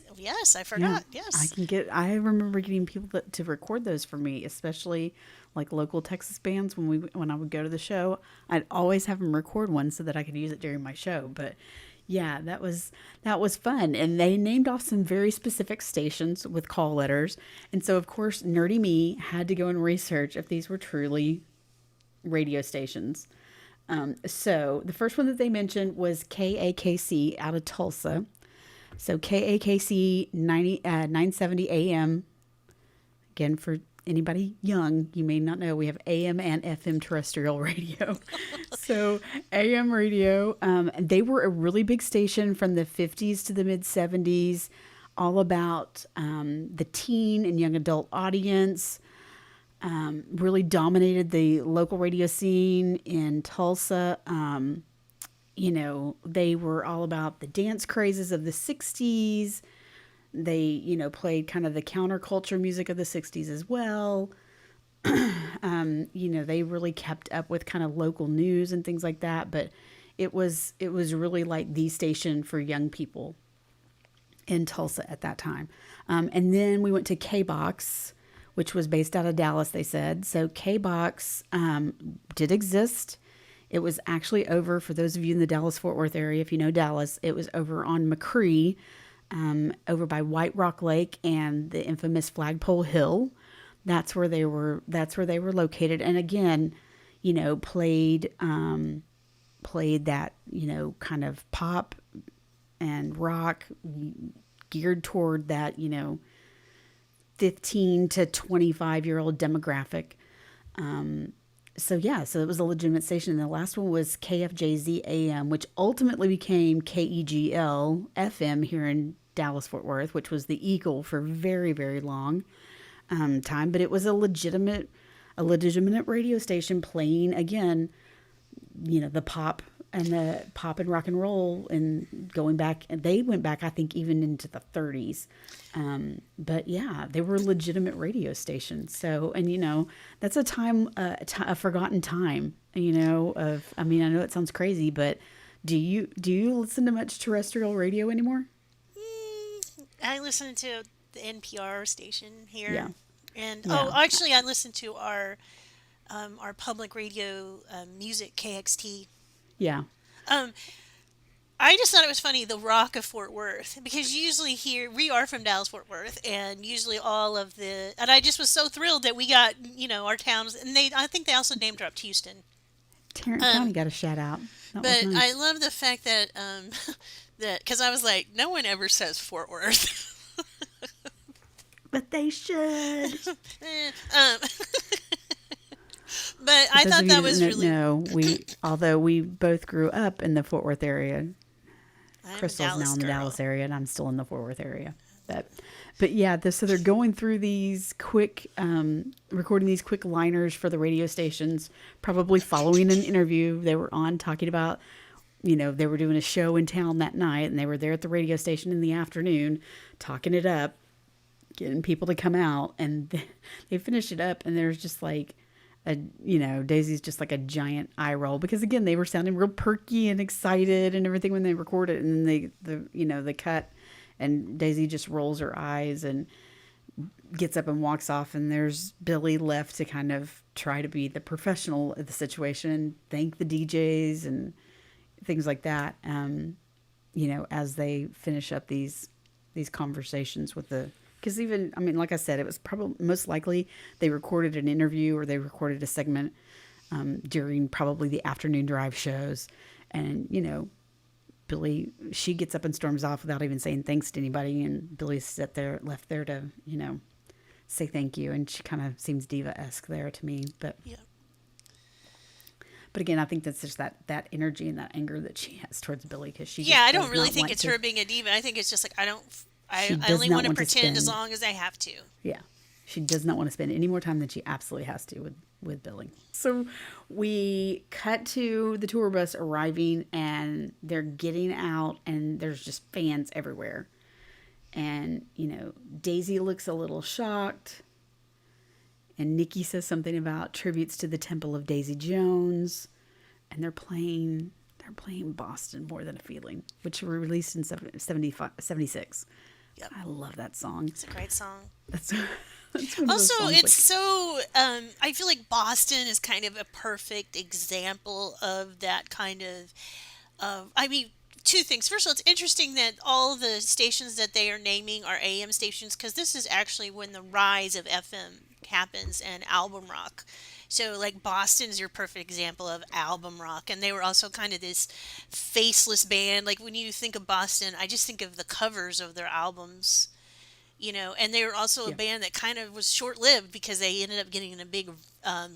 I forgot. Yes. I remember getting people to record those for me, especially like local Texas bands. When I would go to the show, I'd always have them record one so that I could use it during my show. But yeah, that was fun. And they named off some very specific stations with call letters. And so of course, nerdy me had to go and research if these were truly radio stations. So the first one that they mentioned was KAKC out of Tulsa. So KAKC 970 AM. Again, for anybody young, you may not know, we have AM and FM terrestrial radio. So AM radio, they were a really big station from the 50s to the mid 70s, all about the teen and young adult audience. Really dominated the local radio scene in Tulsa. They were all about the dance crazes of the 60s. They, played kind of the counterculture music of the 60s as well. They really kept up with kind of local news and things like that. But it was really like the station for young people in Tulsa at that time. And then we went to K-Box, which was based out of Dallas, they said. So K-Box did exist. It was actually over, for those of you in the Dallas-Fort Worth area, if you know Dallas, it was over on McCree, over by White Rock Lake and the infamous Flagpole Hill. That's where they were located. And again, played that, kind of pop and rock geared toward that, 15 to 25-year-old demographic. So it was a legitimate station. And the last one was KFJZ AM, which ultimately became KEGL FM here in Dallas-Fort Worth, which was the Eagle for very, very long time. But it was a legitimate radio station playing, again, the pop and rock and roll, and they went back, I think, even into the 30s. But yeah, they were legitimate radio stations. So, and that's a time, a forgotten time, I know it sounds crazy, but do you listen to much terrestrial radio anymore? I listen to the NPR station here. Yeah. And, Yeah. actually I listen to our public radio, music, KXT. Yeah. I just thought it was funny, the Rock of Fort Worth, because usually here, we are from Dallas-Fort Worth, and usually and I just was so thrilled that we got, our towns, and I think they also name dropped Houston. Tarrant County got a shout out. That But was nice. I love the fact that, because I was like, no one ever says Fort Worth. But they should. But I thought that was really... No, although we both grew up in the Fort Worth area. Crystal's now in the Dallas area, and I'm still in the Fort Worth area. But yeah, so they're going through these quick, recording these quick liners for the radio stations, probably following an interview they were on, talking about, they were doing a show in town that night, and they were there at the radio station in the afternoon, talking it up, getting people to come out, and they finished it up, and there's just like, Daisy's just like a giant eye roll, because again, they were sounding real perky and excited and everything when they recorded, and then they cut, and Daisy just rolls her eyes and gets up and walks off, and there's Billy left to kind of try to be the professional of the situation and thank the DJs and things like that. As they finish up these conversations with because like I said, it was probably most likely they recorded an interview or they recorded a segment during probably the afternoon drive shows. And, Billy, she gets up and storms off without even saying thanks to anybody. And Billy's left there to, say thank you. And she kind of seems diva-esque there to me. Yeah. But again, I think that's just that energy and that anger that she has towards Billy, because she Yeah, just I does don't really not think want it's to. her being a diva. I think it's just like She I does only not want to want to pretend as spend. long as I have to. Yeah. She does not want to spend any more time than she absolutely has to with Billy. So we cut to the tour bus arriving, and they're getting out, and there's just fans everywhere. And, Daisy looks a little shocked. And Nikki says something about tributes to the Temple of Daisy Jones. And they're playing Boston More Than a Feeling, which were released in 76. Yep. I love that song. It's a great song. That's one of those Also, songs, it's like, so, I feel like Boston is kind of a perfect example of that kind of, I mean, two things. First of all, it's interesting that all the stations that they are naming are AM stations, because this is actually when the rise of FM happens and album rock. So, like, Boston's your perfect example of album rock. And they were also kind of this faceless band. Like, when you think of Boston, I just think of the covers of their albums, and they were also a yeah. band that kind of was short-lived because they ended up getting in a big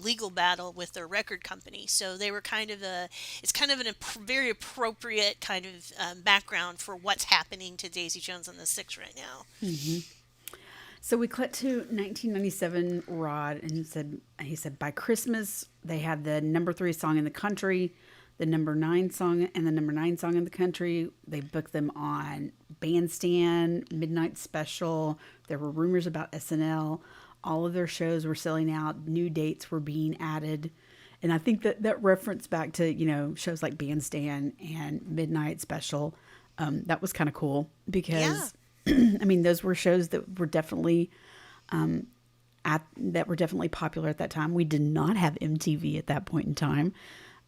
legal battle with their record company. So they were it's kind of very appropriate kind of background for what's happening to Daisy Jones and the Six right now. So we cut to 1997, Rod, and he said by Christmas they had the number 3 song in the country, the number 9 song, and the number 9 song in the country. They booked them on Bandstand, Midnight Special. There were rumors about SNL. All of their shows were selling out. New dates were being added. And I think that reference back to, shows like Bandstand and Midnight Special, that was kind of cool Yeah. because, I mean, those were shows that were definitely popular at that time. We did not have MTV at that point in time.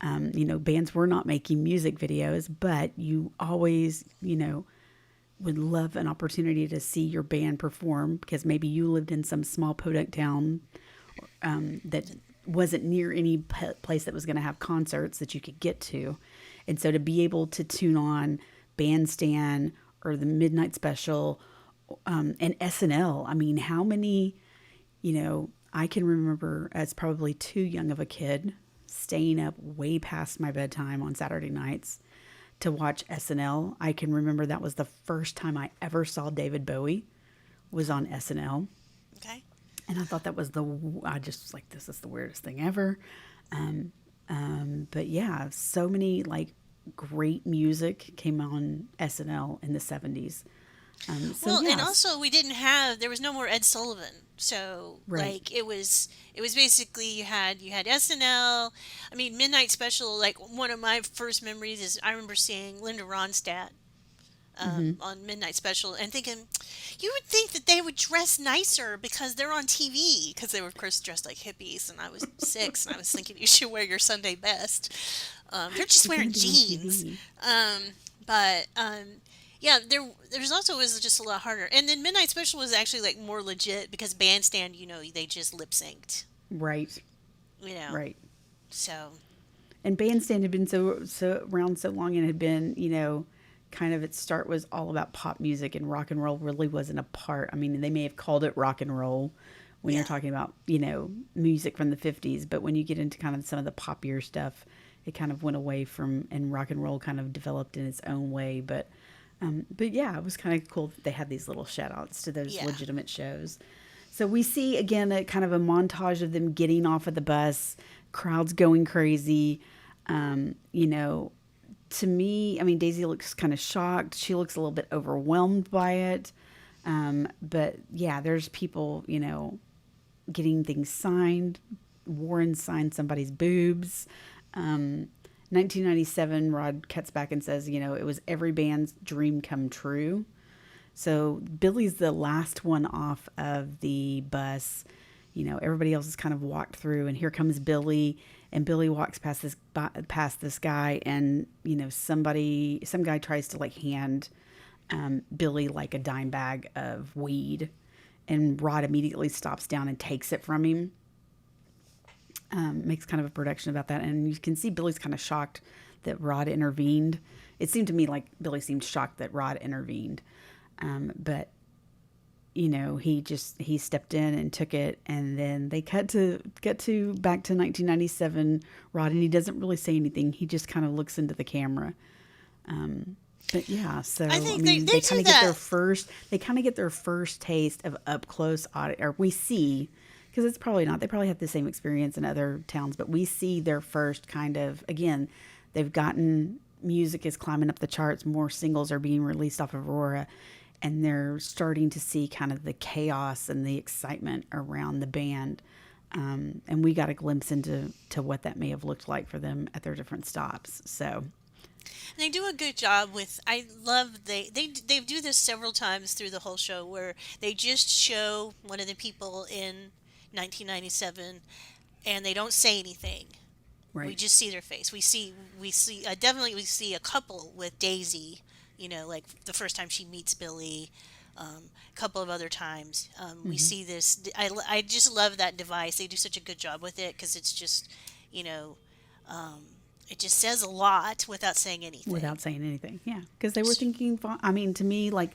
Bands were not making music videos, but you always, would love an opportunity to see your band perform, because maybe you lived in some small podunk town that wasn't near any place that was going to have concerts that you could get to. And so to be able to tune on Bandstand or the Midnight Special and SNL, I mean, how many, I can remember as probably too young of a kid staying up way past my bedtime on Saturday nights to watch SNL. I can remember that was the first time I ever saw David Bowie was on SNL. Okay. And I thought that was I just was like, this is the weirdest thing ever. But yeah, so many like great music came on SNL in the 70s. And also there was no more Ed Sullivan. So Right. like it was basically you had SNL. I mean, Midnight Special, like one of my first memories is I remember seeing Linda Ronstadt on Midnight Special and thinking, you would think that they would dress nicer because they're on TV, because they were of course dressed like hippies, and I was 6 and I was thinking you should wear your Sunday best. They're just You're wearing gonna be on jeans. TV. But yeah, there's also was just a lot harder. And then Midnight Special was actually like more legit because Bandstand, they just lip synced, Right. you know. Right. So And Bandstand had been so around so long, and had been, kind of its start was all about pop music, and rock and roll really wasn't a part. I mean, they may have called it rock and roll when yeah, you're talking about, music from the 50s, but when you get into kind of some of the poppier stuff, it kind of went away from, and rock and roll kind of developed in its own way. But yeah, it was kind of cool that they had these little shout outs to those yeah. legitimate shows. So we see again a kind of a montage of them getting off of the bus, crowds going crazy. To me, I mean, Daisy looks kind of shocked. She looks a little bit overwhelmed by it. But yeah, there's people, getting things signed. Warren signed somebody's boobs. 1997, Rod cuts back and says, it was every band's dream come true. So Billy's the last one off of the bus. Everybody else has kind of walked through, and here comes Billy. And Billy walks past this guy, and some guy tries to like hand Billy like a dime bag of weed, and Rod immediately stops down and takes it from him. Makes kind of a production about that, and you can see Billy's kind of shocked that Rod intervened. It seemed to me like Billy seemed shocked that Rod intervened. But he stepped in and took it, and then they get to back to 1997. Rod, and he doesn't really say anything. He just kind of looks into the camera. But yeah, so I think mean, they kind do of get that. their first taste of up close audit, or we see, because it's probably not. They probably have the same experience in other towns, but we see their first kind of, again, they've gotten, music is climbing up the charts. More singles are being released off of Aurora, and they're starting to see kind of the chaos and the excitement around the band. And we got a glimpse into what that may have looked like for them at their different stops. So They do a good job with. I love they do this several times through the whole show where they just show one of the people in 1997 and they don't say anything. We right. just see their face. We see definitely we see a couple with Daisy. Like the first time she meets Billy. A couple of other times we Hmm. see this. I just love that device. They do such a good job with it because it's just, you know, it just says a lot without saying anything. Without saying anything. Yeah. Because they were thinking, I mean, to me, like,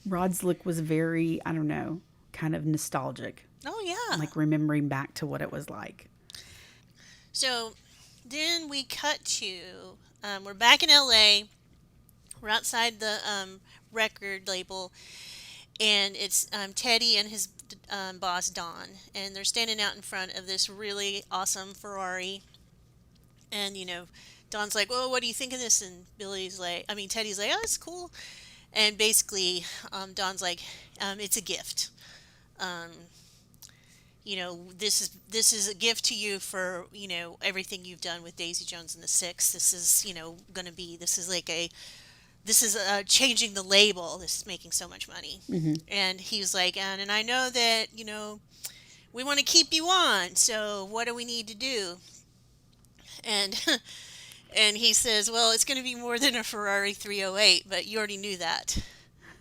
Rod's look was very, I don't know, kind of nostalgic, Oh yeah. like remembering back to what it was like. So then we cut to we're back in LA. We're outside the record label, and it's Teddy and his boss Don, and they're standing out in front of this really awesome Ferrari. And Don's like, "Well, what do you think of this?" And Teddy's like, "Oh, it's cool." And basically, Don's like, "It's a gift. Um, this is a gift to you for everything you've done with Daisy Jones and the Six. This is gonna be this is changing the label. This is making so much money." Hmm. And he was like, and I know that we want to keep you on. So what do we need to do? And and he says, well, it's going to be more than a Ferrari 308, but you already knew that.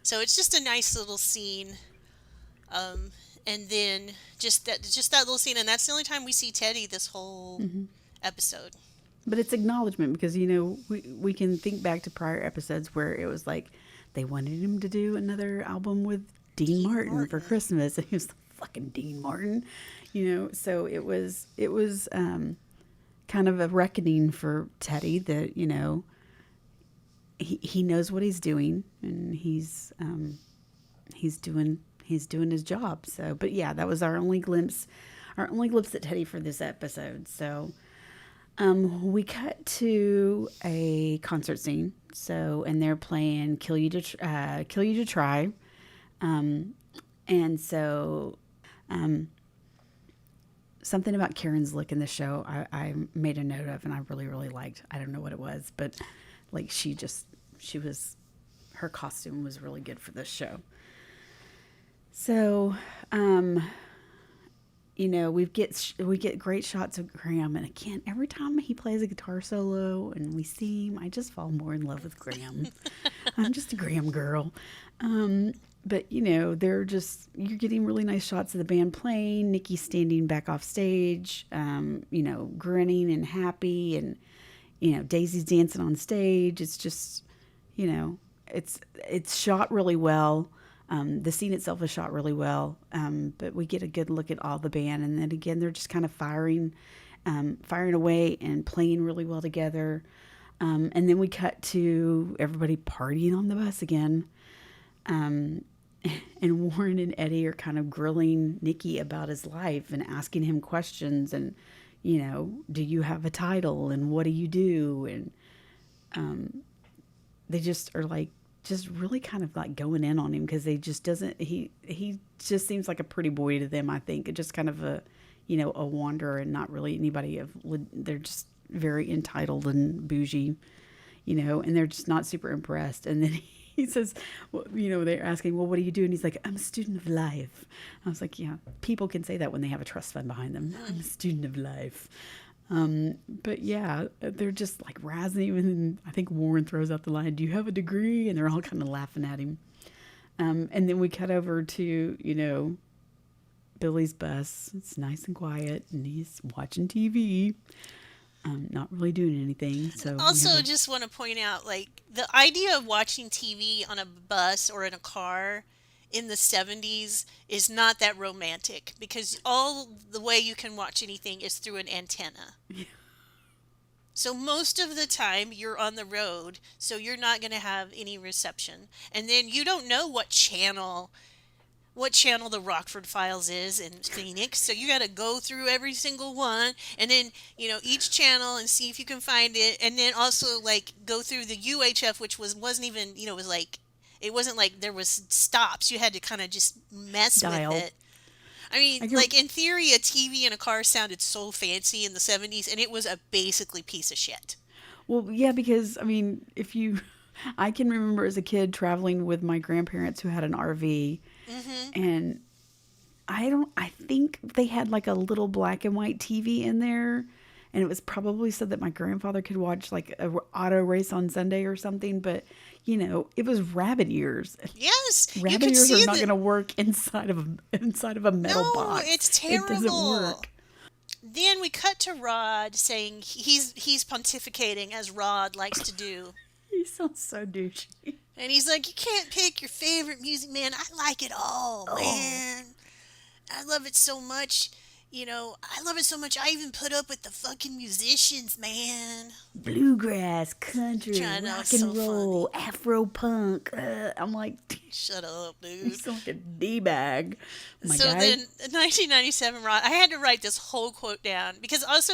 So it's just a nice little scene. Um, and then just that little scene, and that's the only time we see Teddy this whole Hmm. episode. But it's acknowledgement because, we can think back to prior episodes where it was like they wanted him to do another album with Dean Dean Martin for Martin. Christmas. And he was like, fucking Dean Martin, so it was kind of a reckoning for Teddy that, he knows what he's doing, and he's doing his job. So, but yeah, that was our only glimpse at Teddy for this episode. So, we cut to a concert scene. So, and they're playing Kill You to Try. And so, something about Karen's look in the show, I made a note of, and I really, really liked. I don't know what it was, but like her costume was really good for this show. So, we get great shots of Graham, and again, every time he plays a guitar solo and we see him, I just fall more in love with Graham. I'm just a Graham girl. But you're getting really nice shots of the band playing. Nikki standing back off stage, grinning and happy, and Daisy's dancing on stage. It's just, you know, it's shot really well. The scene itself is shot really well, but we get a good look at all the band, and then again they're just kind of firing away and playing really well together. And then we cut to everybody partying on the bus again. Um, and Warren and Eddie are kind of grilling Nikki about his life and asking him questions, and do you have a title and what do you do? And they just are like just really kind of like going in on him because they just doesn't he just seems like a pretty boy to them. I think just kind of a wanderer and not really anybody they're just very entitled and bougie, and they're just not super impressed. And then he says, well, they're asking, well, what do you do? And he's like, I'm a student of life. I was like, yeah, people can say that when they have a trust fund behind them. I'm a student of life. But yeah, they're just like razzing him. And I think Warren throws out the line, do you have a degree? And they're all kind of laughing at him. And then we cut over to, Billy's bus. It's nice and quiet, and he's watching TV. not really doing anything. So we have Also, a just want to point out, like, the idea of watching TV on a bus or in a car in the 70s is not that romantic because all the way you can watch anything is through an antenna. So most of the time you're on the road, so you're not going to have any reception. And then you don't know what channel the Rockford Files is in Phoenix. So you got to go through every single one and then, each channel and see if you can find it. And then also like go through the UHF, which wasn't even, was like, it wasn't like there was stops. You had to kind of just mess with dial. it. I mean, I can like in theory, a TV in a car sounded so fancy in the 70s, and it was a basically piece of shit. Well, yeah, because I mean, if you, I can remember as a kid traveling with my grandparents who had an RV, Hmm. and I think they had like a little black and white TV in there, and it was probably so that my grandfather could watch like a auto race on Sunday or something. But it was rabbit ears. Yes, you Rabbit could ears are see not the. going to work inside of a metal No, box. it's It doesn't terrible. work. Then we cut to Rod saying he's pontificating as Rod likes to do. He sounds so douchey. And he's like, "You can't pick your favorite music, man. I like it all, Oh, man. I love it so much. I love it so much. I even put up with the fucking musicians, man." bluegrass, country, Trying out rock so and funny. roll, Afro punk. I'm like, Shut up, you dude. sound like a d bag, my So guy. then, in 1997, Rod, I had to write this whole quote down because also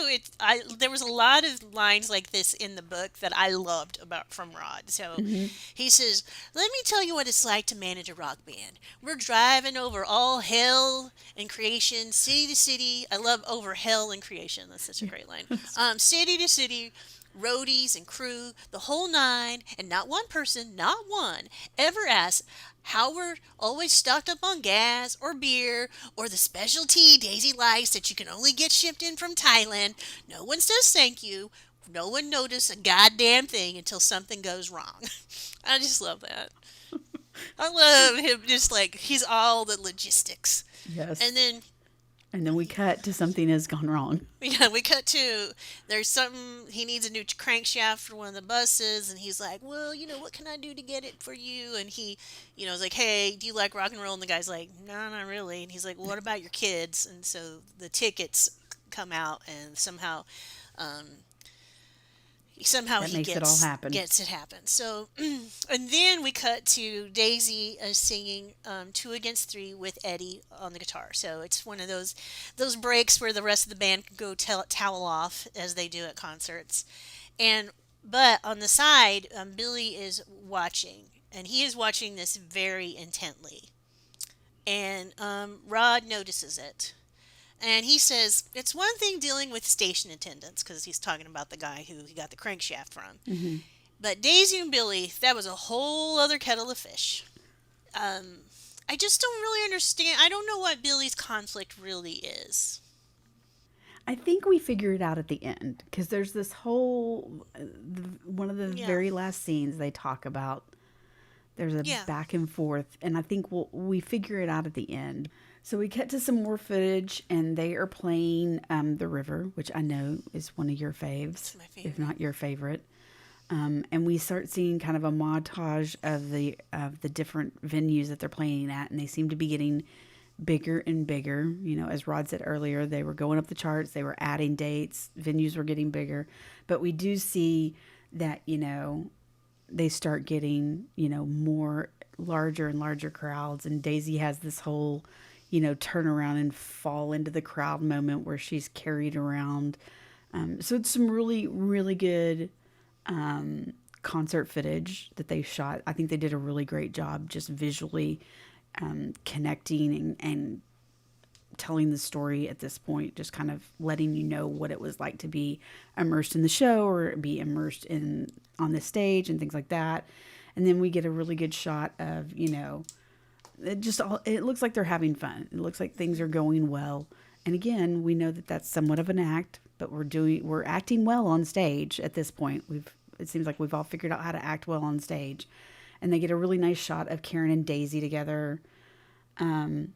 there was a lot of lines like this in the book that I loved about from Rod. So Hmm. he says, "Let me tell you what it's like to manage a rock band. We're driving over all hell and creation, city to city. I love over hell and creation. That's such a great line. City to city." Roadies and crew, the whole nine, and not one person, not one, ever asked how we're always stocked up on gas or beer or the special tea Daisy likes that you can only get shipped in from Thailand. No one says thank you. No one noticed a goddamn thing until something goes wrong. I just love that. I love him just like he's all the logistics. And Yes. then And then we cut to something has gone wrong. yeah, we cut to there's something he needs a new crankshaft for one of the buses, and he's like, "Well, what can I do to get it for you?" And he, is like, "Hey, do you like rock and roll?" And the guy's like, "No, not really." And he's like, "Well, what about your kids?" And so the tickets come out, and um, somehow That he makes it all gets happen. gets it happen. So, and then we cut to Daisy singing "Two Against Three" with Eddie on the guitar. So it's one of those breaks where the rest of the band can go towel off as they do at concerts. And but on the side, Billy is watching, and he is watching this very intently. And Rod notices it. And he says, it's one thing dealing with station attendants, because he's talking about the guy who he got the crankshaft from. Hmm. But Daisy and Billy, that was a whole other kettle of fish. Um, I just don't really understand. I don't know what Billy's conflict really is. I think we figure it out at the end because there's this whole one of the Yeah, very last scenes they talk about. There's a yeah, back and forth, and I think we figure it out at the end. So we cut to some more footage, and they are playing "The River," which I know is one of your it's faves, my if favorite. not your favorite. And we start seeing kind of a montage of the different venues that they're playing at, and they seem to be getting bigger and bigger. As Rod said earlier, they were going up the charts, they were adding dates, venues were getting bigger, but we do see that they start getting more larger and larger crowds, and Daisy has this whole turn around and fall into the crowd moment where she's carried around. So it's some really really good concert footage that they shot. I think they did a really great job just visually connecting and telling the story at this point, just kind of letting you know what it was like to be immersed in the show or be immersed in on the stage and things like that. And then we get a really good shot of it looks like they're having fun. It looks like things are going well. And again, we know that that's somewhat of an act, but we're acting well on stage at this point. It seems like we've all figured out how to act well on stage. And they get a really nice shot of Karen and Daisy together. And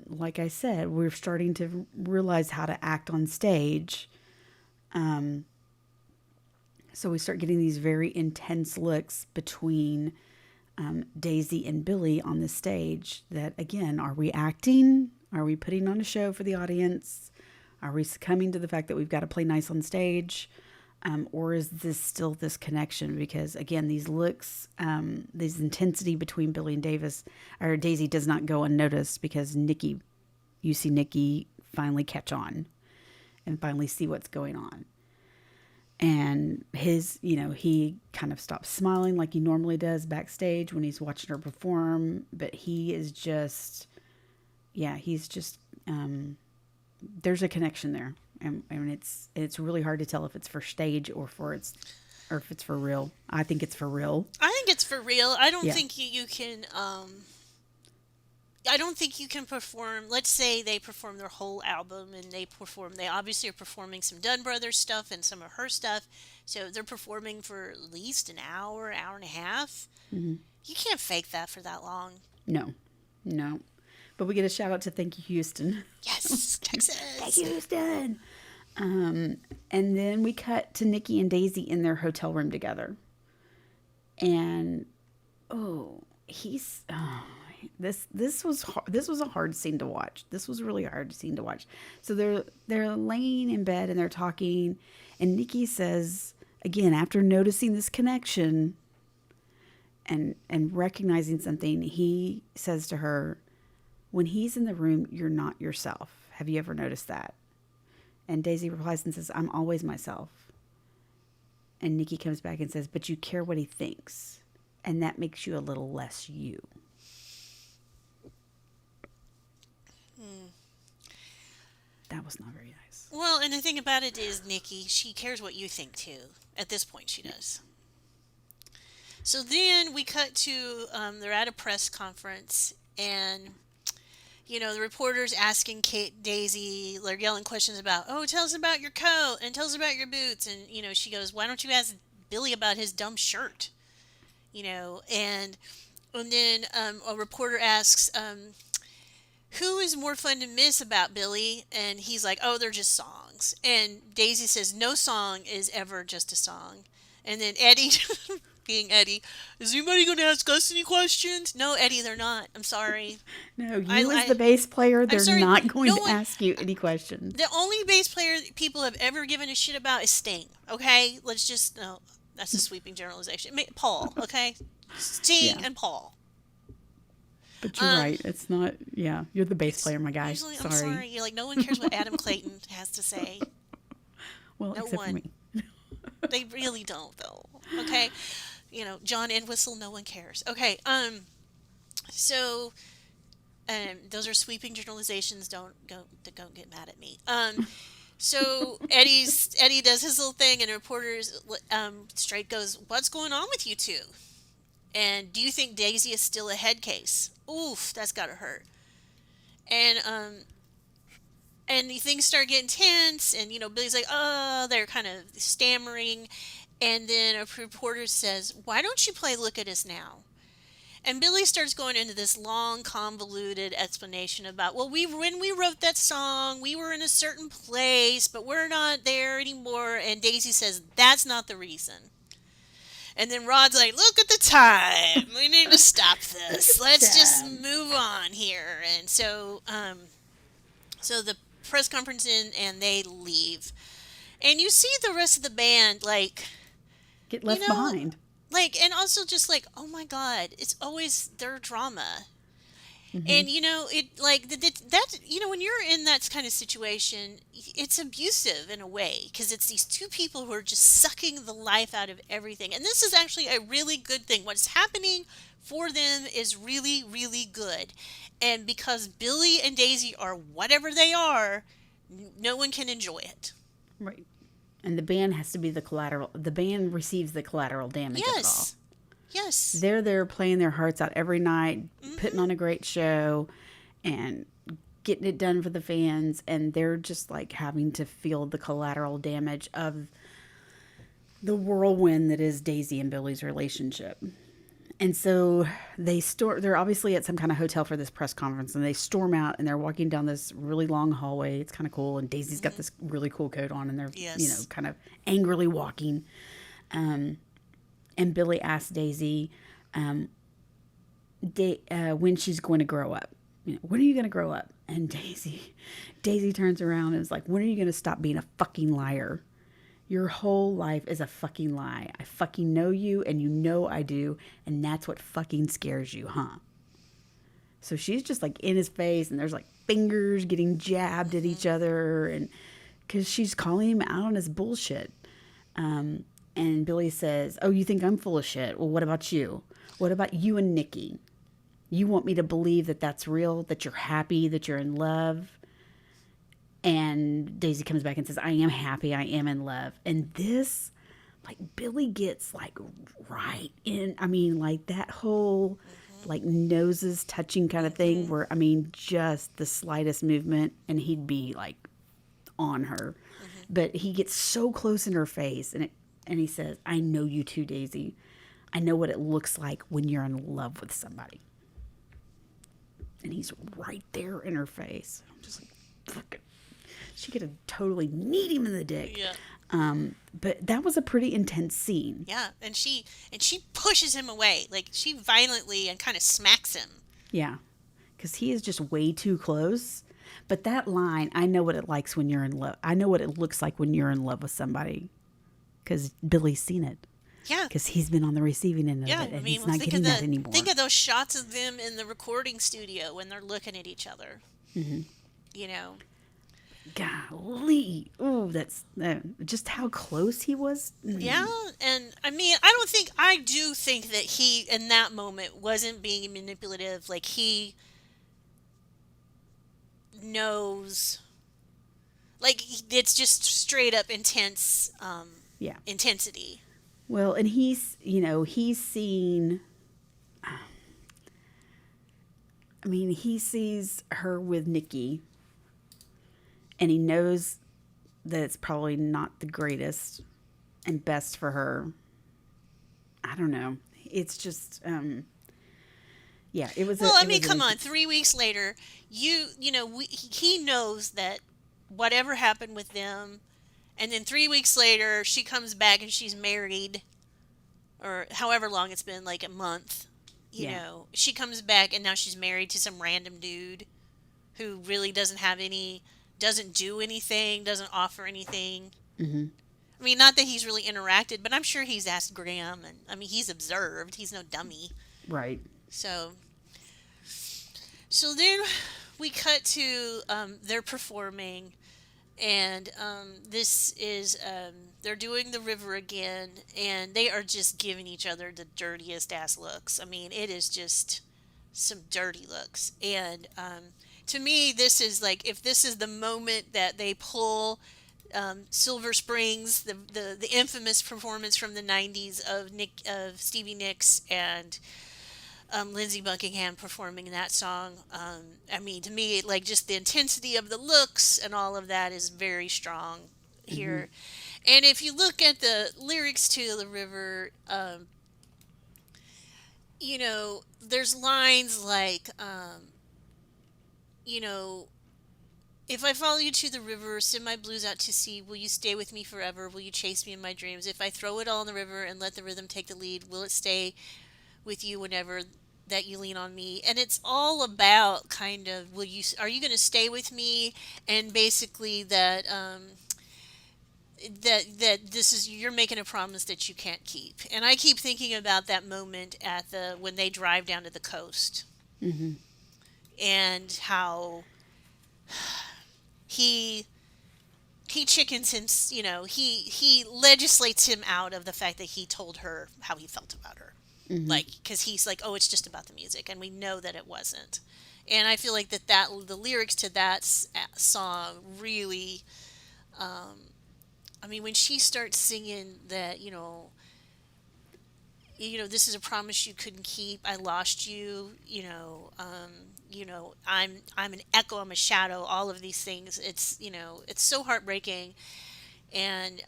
like I said, we're starting to realize how to act on stage So we start getting these very intense looks between Daisy and Billy on the stage. That, again, are we acting? Are we putting on a show for the audience? Are we succumbing to the fact that we've got to play nice on stage? Or is this still this connection? Because, again, these looks, this intensity between Billy and Daisy does not go unnoticed, because you see Nikki finally catch on and finally see what's going on. And he kind of stops smiling like he normally does backstage when he's watching her perform. But he is just, there's a connection there. And it's really hard to tell if it's for stage or if it's for real. I think it's for real. I think it's for real. I don't think you can. I don't think you can perform. Let's say they perform their whole album, and they obviously are performing some Dunn Brothers stuff and some of her stuff. So they're performing for at least an hour, hour and a half. Mm-hmm. You can't fake that for that long. No. But we get a shout out to Thank You, Houston. Yes, Texas. Thank you, Houston. And then we cut to Nikki and Daisy in their hotel room together. And this was a hard scene to watch. This was really a hard scene to watch. So they're laying in bed and they're talking, and Nikki says, again, after noticing this connection and recognizing something, he says to her, "When he's in the room, you're not yourself. Have you ever noticed that?" And Daisy replies and says, "I'm always myself." And Nikki comes back and says, "But you care what he thinks, and that makes you a little less you." That was not very nice. Well, and the thing about it is, Nikki, she cares what you think too. At this point, she does. So then we cut to they're at a press conference, and the reporters asking Daisy, they're yelling questions about, tell us about your coat and tell us about your boots, and she goes, "Why don't you ask Billy about his dumb shirt?" And then a reporter asks, "Who is more fun to miss about Billy?" And he's like, "Oh, they're just songs." And Daisy says, "No song is ever just a song." And then Eddie, being Eddie, "Is anybody going to ask us any questions?" "No, Eddie, they're not. I'm sorry." No, as the bass player, they're not going to ask you any questions. The only bass player people have ever given a shit about is Sting. Okay, no, that's a sweeping generalization. Paul, okay, Sting and Paul. But you're right. It's not. Yeah, you're the bass player, my guy. Usually, I'm sorry. You're like, no one cares what Adam Clayton has to say. Well, except for me. They really don't, though. Okay, John Entwistle, no one cares. Okay, so, those are sweeping generalizations. Don't get mad at me. So Eddie does his little thing, and the reporters straight goes, "What's going on with you two? And do you think Daisy is still a head case?" Oof, that's gotta hurt. And things start getting tense, and Billy's like, they're kind of stammering, and then a reporter says, "Why don't you play Look at Us Now?" And Billy starts going into this long, convoluted explanation about, when we wrote that song, we were in a certain place, but we're not there anymore. And Daisy says, "That's not the reason." And then Rod's like, "Look at the time. We need to stop this. Let's just move on here." And so the press conference and they leave. And you see the rest of the band, get left behind. And also just oh my God, it's always their drama. Mm-hmm. And when you're in that kind of situation, it's abusive in a way, because it's these two people who are just sucking the life out of everything. And this is actually a really good thing. What's happening for them is really, really good. And because Billy and Daisy are whatever they are, no one can enjoy it. Right. And the band has to be the collateral. The band receives the collateral damage of it all. Yes. They're there playing their hearts out every night, putting on a great show and getting it done for the fans. And they're just having to feel the collateral damage of the whirlwind that is Daisy and Billy's relationship. And so they're obviously at some kind of hotel for this press conference, and they storm out and they're walking down this really long hallway. It's kind of cool. And Daisy's got Hmm. this really cool coat on, and they're, Yes. kind of angrily walking. Um, and Billy asks Daisy when she's going to grow up. When are you going to grow up? And Daisy turns around and is like, when are you going to stop being a fucking liar? Your whole life is a fucking lie. I fucking know you and you know I do. And that's what fucking scares you, huh? So she's just like in his face, and there's like fingers getting jabbed at Hmm. each other. And because she's calling him out on his bullshit. And Billy says, oh, you think I'm full of shit? Well, what about you? What about you and Nikki? You want me to believe that that's real, that you're happy, that you're in love? And Daisy comes back and says, I am happy, I am in love. And this, like, Billy gets, like, right in, I mean, like, that whole, Hmm. like, noses touching kind of thing Hmm. where, I mean, just the slightest movement and he'd be, like, on her. Hmm. But he gets so close in her face, and he says, I know you too, Daisy. I know what it looks like when you're in love with somebody. And he's right there in her face. I'm just like, fuck it. She could have totally kneed him in the dick. Yeah. But that was a pretty intense scene. Yeah. And she pushes him away. Like she violently and kind of smacks him. Yeah. Because he is just way too close. But that line, I know what it likes when you're in love. I know what it looks like when you're in love with somebody. Because Billy's seen it. Yeah. Because he's been on the receiving end of Yeah. it. I And mean, he's not getting that anymore. think of those shots of them in the recording studio when they're looking at each other. You know. Golly. Ooh, that's just how close he was. Yeah, and I mean, I do think that he in that moment wasn't being manipulative. Like he knows, like it's just straight up intense Yeah. intensity. Well, and he's seen, I mean, he sees her with Nikki, and he knows that it's probably not the greatest and best for her. I don't know. It's just, yeah, Well, I it mean, was an come on. intense. 3 weeks later, he knows that whatever happened with them, and then 3 weeks later, she comes back and she's married, or however long it's been, like a month. Yeah. She comes back and now she's married to some random dude who really doesn't do anything, doesn't offer anything. Hmm. I mean, not that he's really interacted, but I'm sure he's asked Graham, and I mean, he's observed. He's no dummy. Right. So, so then we cut to they're performing, and this is they're doing the river again, and they are just giving each other the dirtiest ass looks. I mean, it is just some dirty looks, and to me, this is like if this is the moment that they pull Silver Springs, the infamous performance from the '90s of Stevie Nicks and Lindsey Buckingham performing that song. I mean, to me, like just the intensity of the looks and all of that is very strong Hmm. here. And if you look at the lyrics to The River, there's lines like, you know, if I follow you to the river, send my blues out to sea, will you stay with me forever? Will you chase me in my dreams? If I throw it all in the river and let the rhythm take the lead, will it stay with you whenever that you lean on me? And it's all about kind of are you going to stay with me? And basically that this is you're making a promise that you can't keep. And I keep thinking about that moment at the when they drive down to the coast Hmm. and how he he chickens him, he legislates him out of the fact that he told her how he felt about her. Hmm. Like, because he's like, oh, it's just about the music. And we know that it wasn't. And I feel like that the lyrics to that song really, I mean, when she starts singing that, this is a promise you couldn't keep. I lost you. I'm an echo. I'm a shadow. All of these things. It's so heartbreaking. And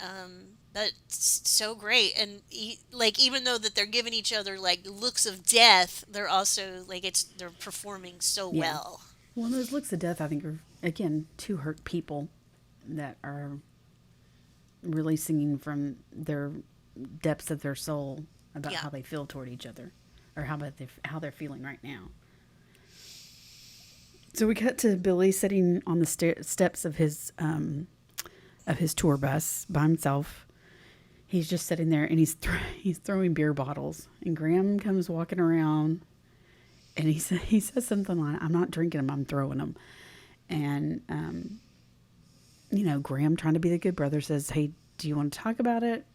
that's so great. And like, even though that they're giving each other like looks of death, they're also like, they're performing so Yeah. well. Well, those looks of death, I think, are, again, two hurt people that are really singing from their depths of their soul about Yeah. how they feel toward each other, or how they're feeling right now. So we cut to Billy sitting on the steps of his tour bus by himself. He's just sitting there, and he's throwing beer bottles. And Graham comes walking around, and he says something like, "I'm not drinking them, I'm throwing them." And Graham, trying to be the good brother, says, "Hey, do you want to talk about it?"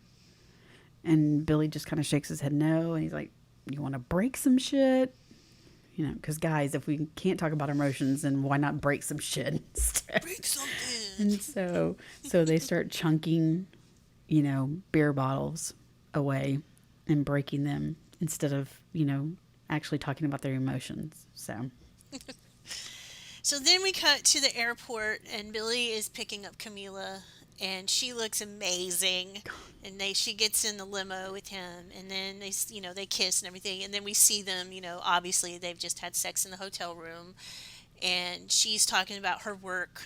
And Billy just kind of shakes his head no, and he's like, "You want to break some shit?" Because guys, if we can't talk about emotions, then why not break some shit instead? Break something. And so they start chunking, beer bottles away and breaking them instead of, actually talking about their emotions. So, So then we cut to the airport, and Billy is picking up Camila, and she looks amazing. And she gets in the limo with him, and then they kiss and everything, and then we see them. Obviously they've just had sex in the hotel room, and she's talking about her work,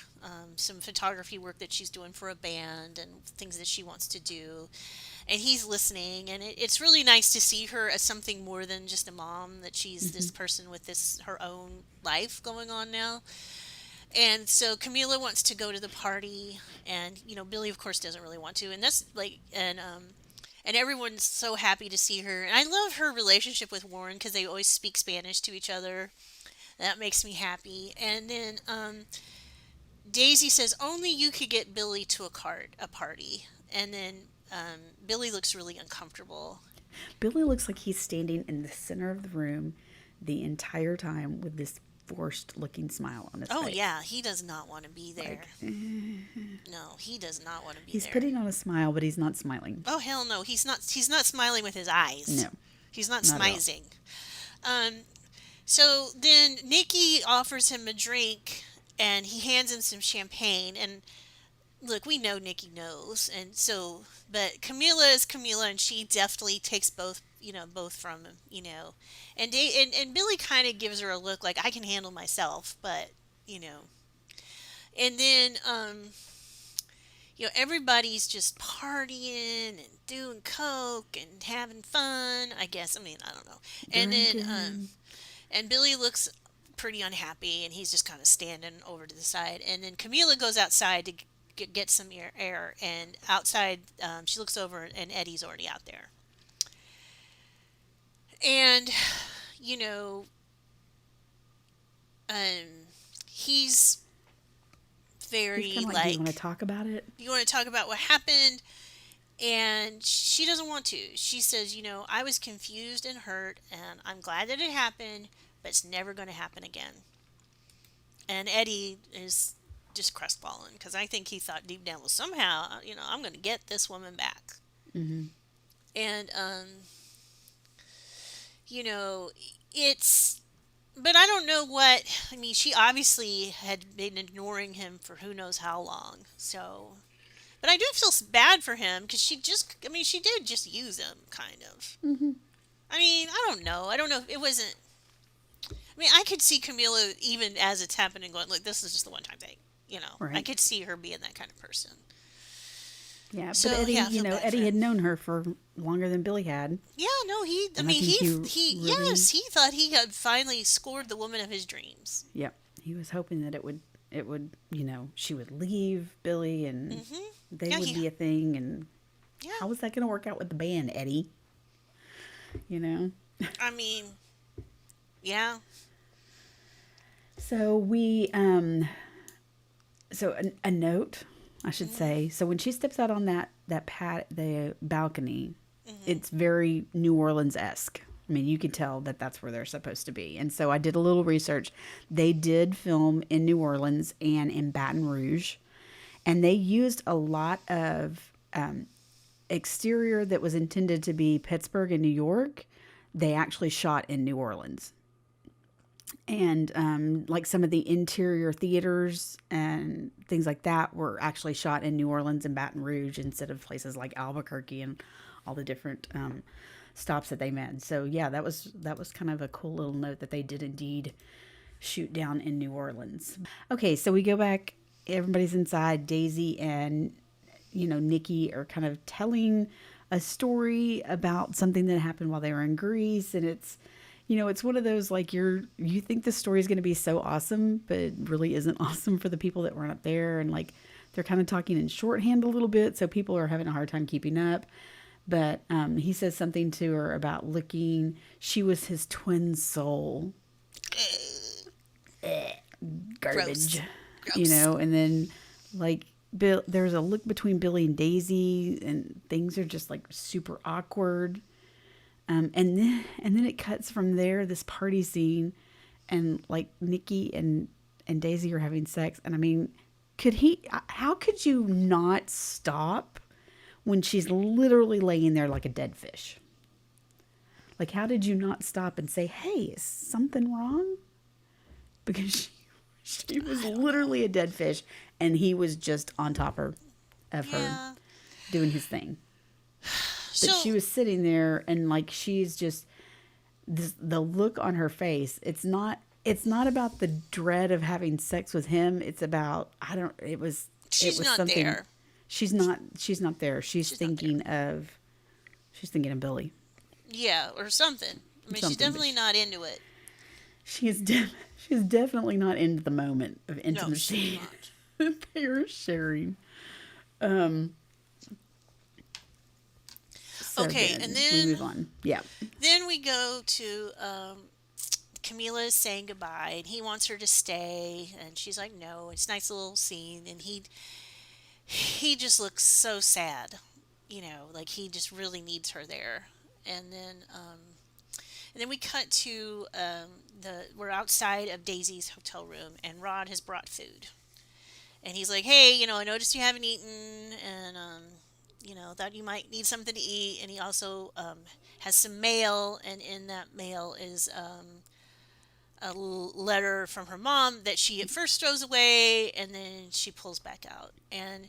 some photography work that she's doing for a band and things that she wants to do. And he's listening, and it's really nice to see her as something more than just a mom, that she's hmm this person with this her own life going on now. And so Camila wants to go to the party, and Billy of course doesn't really want to, and that's like, and everyone's so happy to see her. And I love her relationship with Warren because they always speak Spanish to each other. That makes me happy. And then Daisy says only you could get Billy to a party. And then Billy looks really uncomfortable. Billy looks like he's standing in the center of the room the entire time with this forced looking smile on his Oh face. yeah, he does not want to be there. Like, No, he does not want to be he's there. putting on a smile, but he's not smiling. Oh hell no, he's not. He's not smiling with his eyes. No, He's not not at all. smizing. Um, so then Nikki offers him a drink, and he hands him some champagne. And look, we know Nikki knows, and so, but Camila is Camila, and she definitely takes both, both from him, and Billy kind of gives her a look like I can handle myself, but you know, and then everybody's just partying and doing coke and having fun. I guess. I mean, I don't know. And then Drinking. and Billy looks pretty unhappy, and he's just kind of standing over to the side. And then Camila goes outside to get some air, and outside she looks over, and Eddie's already out there. And you know, um, he's He's very kind of like, "Do you want to like, talk about it?" you want to talk about what happened? And she doesn't want to. She says, I was confused and hurt, and I'm glad that it happened, but it's never going to happen again. And Eddie is just crestfallen because I think he thought deep down, well, somehow, I'm going to get this woman back. Mm-hmm. And, you know, it's, but I don't know what, I mean, she obviously had been ignoring him for who knows how long. So, but I do feel bad for him because I mean, she did just use him, kind of. Mm-hmm. I mean, I don't know. I don't know if it wasn't, I mean, I could see Camila even as it's happening going, look, this is just a one time thing. I Right. could see her being that kind of person. Yeah, but So Eddie, yeah, I feel bad for Eddie had him. known her for longer than Billy had, Yeah, no, I and I mean, think yes, he thought he had finally scored the woman of his dreams. yep, he was hoping that she would leave Billy and Hmm. they Yeah, would he, be a thing. And yeah. how was that going to work out with the band, Eddie? You know. I mean, yeah. So a note, I should Hmm. say. So when she steps out on the balcony, Hmm. it's very New Orleans esque. I mean, you can tell that that's where they're supposed to be. And so I did a little research. They did film in New Orleans and in Baton Rouge, and they used a lot of exterior that was intended to be Pittsburgh and New York. They actually shot in New Orleans. And like some of the interior theaters and things like that were actually shot in New Orleans and Baton Rouge instead of places like Albuquerque and all the different stops that they made. So yeah, that was kind of a cool little note that they did indeed shoot down in New Orleans. Okay, so we go back. Everybody's inside. Daisy and Nikki are kind of telling a story about something that happened while they were in Greece, and it's one of those like you think the story is going to be so awesome, but it really isn't awesome for the people that weren't up there, and like they're kind of talking in shorthand a little bit, so people are having a hard time keeping up. But he says something to her about she was his twin soul. Garbage. Gross. And then like there's a look between Billy and Daisy, and things are just like super awkward. And then it cuts from there, this party scene, and like Nikki and Daisy are having sex. And I mean, how could you not stop when she's literally laying there like a dead fish? Like, how did you not stop and say, hey, is something wrong? Because she was literally a dead fish, and he was just on top of her doing his thing. But she was sitting there, and like she's just the look on her face. It's not about the dread of having sex with him. It's about She's not something. there. She's not there. She's thinking of Billy. Yeah, or something. I mean, she's definitely not into it. She's definitely not into the moment of intimacy that they are sharing. Okay, and then we move on. Yeah. Then we go to Camila is saying goodbye, and he wants her to stay, and she's like, "No." It's a nice little scene, and he just looks so sad, like he just really needs her there. And then we cut to we're outside of Daisy's hotel room, and Rod has brought food, and he's like, "Hey, I noticed you haven't eaten, and thought you might need something to eat." And he also has some mail, and in that mail is a letter from her mom that she at first throws away, and then she pulls back out. And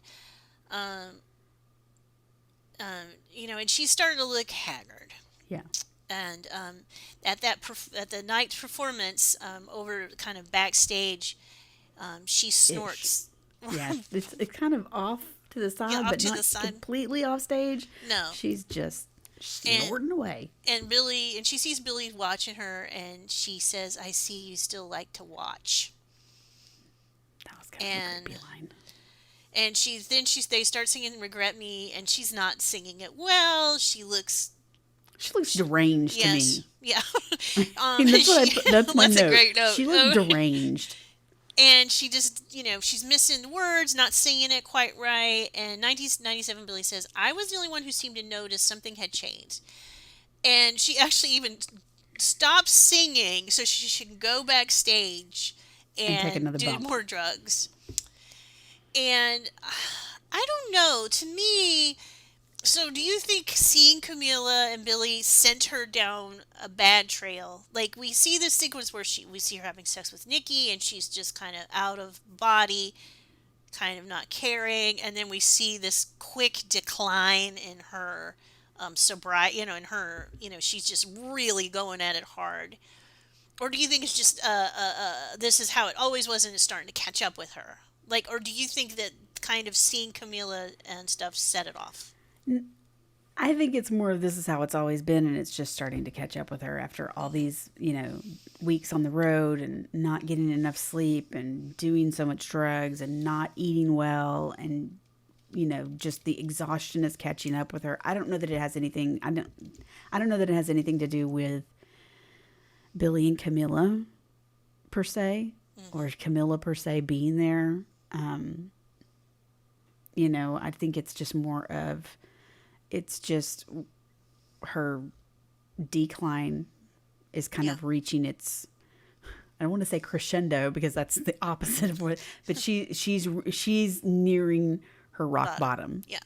and she's starting to look haggard. Yeah. And at the night's performance, over kind of backstage, she snorts. Yeah, it's kind of off to the side, but not completely off stage. No, she's just snorting away. And she sees Billy watching her, and she says, "I see you still like to watch." That was kind of a creepy line. And they start singing "Regret Me," and she's not singing it well. She looks deranged to me. Yeah. That's my note. A great note. She looks deranged. And she just, she's missing the words, not singing it quite right. And 1997 Billy says, "I was the only one who seemed to notice something had changed." And she actually even stopped singing so she should go backstage and do bump. more drugs. And I don't know. To me, so do you think seeing Camila and Billy sent her down a bad trail? Like, we see this sequence where we see her having sex with Nikki, and she's just kind of out of body, kind of not caring, and then we see this quick decline in her sobriety, in her, she's just really going at it hard. Or do you think it's just this is how it always was, and it's starting to catch up with her? Like, or do you think that kind of seeing Camila and stuff set it off? I think it's more of this is how it's always been, and it's just starting to catch up with her after all these, weeks on the road and not getting enough sleep and doing so much drugs and not eating well, and just the exhaustion is catching up with her. I don't know that it has anything. I don't know that it has anything to do with Billy and Camila per se, or Camila per se being there. I think it's just more of. It's just her decline is kind of reaching its, I don't want to say crescendo because that's the opposite of what, but she's nearing her rock bottom. Yeah.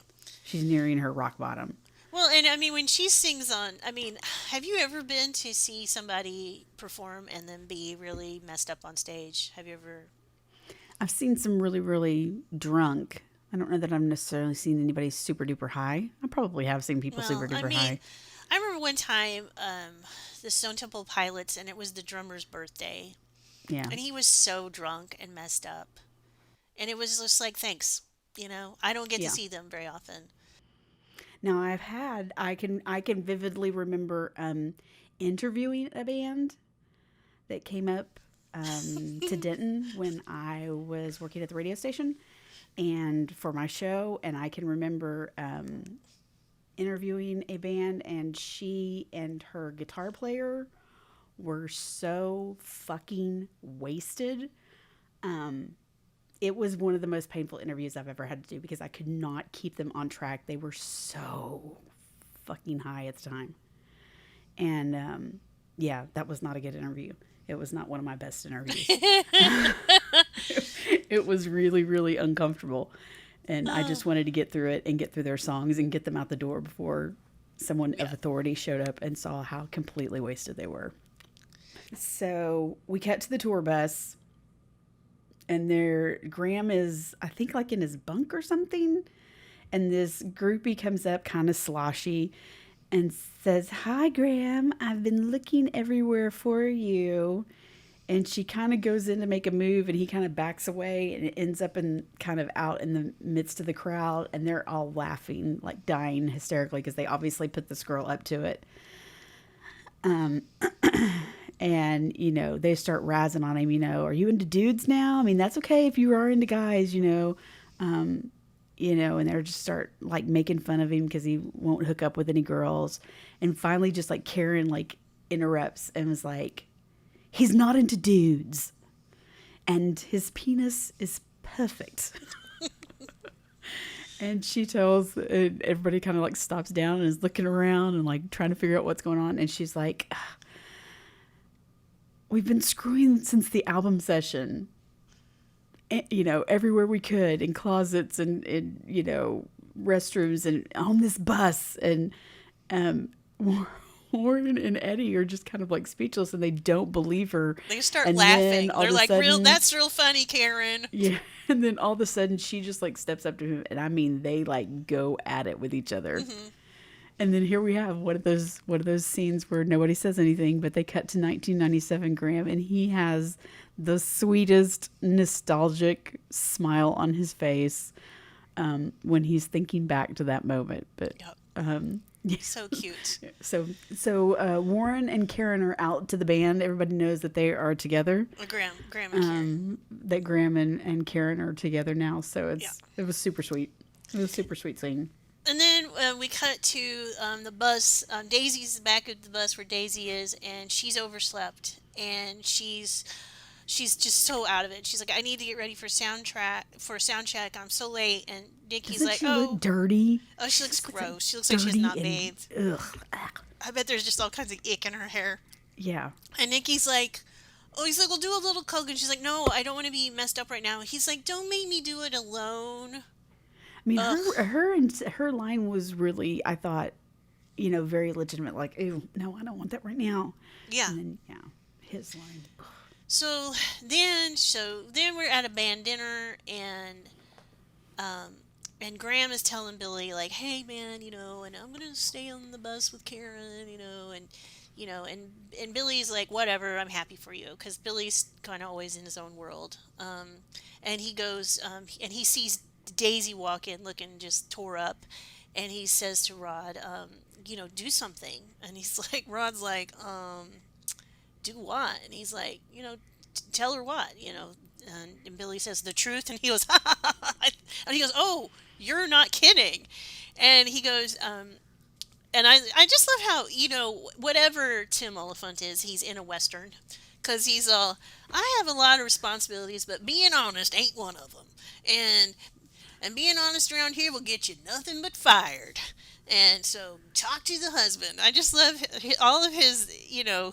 She's nearing her rock bottom. Well, and I mean, when she sings on, I mean, have you ever been to see somebody perform and then be really messed up on stage? Have you ever? I've seen some really, really drunk. I don't know that I've necessarily seen anybody super duper high. I probably have seen people super Well, I duper mean, high. I remember one time, the Stone Temple Pilots, and it was the drummer's birthday, Yeah. and he was so drunk and messed up, and it was just like, thanks, I don't get to Yeah. see them very often. Now I can vividly remember interviewing a band that came up to Denton when I was working at the radio station and for my show, and I can remember interviewing a band, and she and her guitar player were so fucking wasted. Um, it was one of the most painful interviews I've ever had to do because I could not keep them on track. They were so fucking high at the time. And yeah, that was not a good interview. It was not one of my best interviews. It was really, really uncomfortable. And I Oh, just wanted to get through it and get through their songs and get them out the door before someone of yeah. authority showed up and saw how completely wasted they were. So we cut to the tour bus, and there Graham is, I think, like in his bunk or something, and this groupie comes up kind of sloshy and says, "Hi, Graham, I've been looking everywhere for you." And she kind of goes in to make a move, and he kind of backs away, and it ends up in kind of out in the midst of the crowd, and they're all laughing, like dying hysterically because they obviously put this girl up to it. And they start razzing on him. Are you into dudes now? I mean, that's okay if you are into guys. And they're just start like making fun of him because he won't hook up with any girls. And finally, just like Karen like interrupts and was like, "He's not into dudes, and his penis is perfect." And she tells, and everybody kind of like stops down and is looking around and like trying to figure out what's going on. And she's like, "We've been screwing since the album session, everywhere we could, in closets and in, restrooms and on this bus." And um, Warren and Eddie are just kind of like speechless, and they don't believe her. They start And then laughing. all They're of a like, "Real, sudden, that's real funny, Karen." yeah, and then all of a sudden she just like steps up to him, and I mean they like go at it with each other. Hmm. And then here we have one of those scenes where nobody says anything, but they cut to 1997 Graham, and he has the sweetest nostalgic smile on his face when he's thinking back to that moment. But Yep. yeah. So cute. So Warren and Karen are out to the band. Everybody knows that they are together. Graham and Karen. That Graham and Karen are together now. So Yeah. it was super sweet. It was a super sweet scene. And then we cut to the bus. Daisy's back at the bus where Daisy is, and she's overslept, and she's just so out of it. She's like, "I need to get ready for sound check. I'm so late." And Nikki's Doesn't like, she "Oh, look dirty? oh, she She looks just looks like gross. She looks like she has dirty not and bathed. ugh. I bet there's just all kinds of ick in her hair." Yeah. And Nikki's like, "Oh," he's like, "We'll do a little coke." And she's like, "No, I don't want to be messed up right now." He's like, "Don't make me do it alone." I mean, Ugh. her line was really, I thought, very legitimate. Like, "Ew, no, I don't want that right now." Yeah. And then yeah, his line. So then we're at a band dinner, um and Graham is telling Billy like, "Hey man, and I'm gonna stay on the bus with Karen, and Billy's like, "Whatever, I'm happy for you," because Billy's kind of always in his own world. And he goes, and he sees Daisy walk in looking just tore up, and he says to Rod, "Do something." And he's like, Rod's like, "Do what?" And he's like, "Tell her what?" And Billy says, "The truth." And he goes, "Ha ha ha ha." And he goes, "Oh, you're not kidding." And he goes, and I just love how, whatever Tim Olyphant is, he's in a Western. Because he's all, "I have a lot of responsibilities, but being honest ain't one of them. And being honest around here will get you nothing but fired. And so talk to the husband." I just love all of his,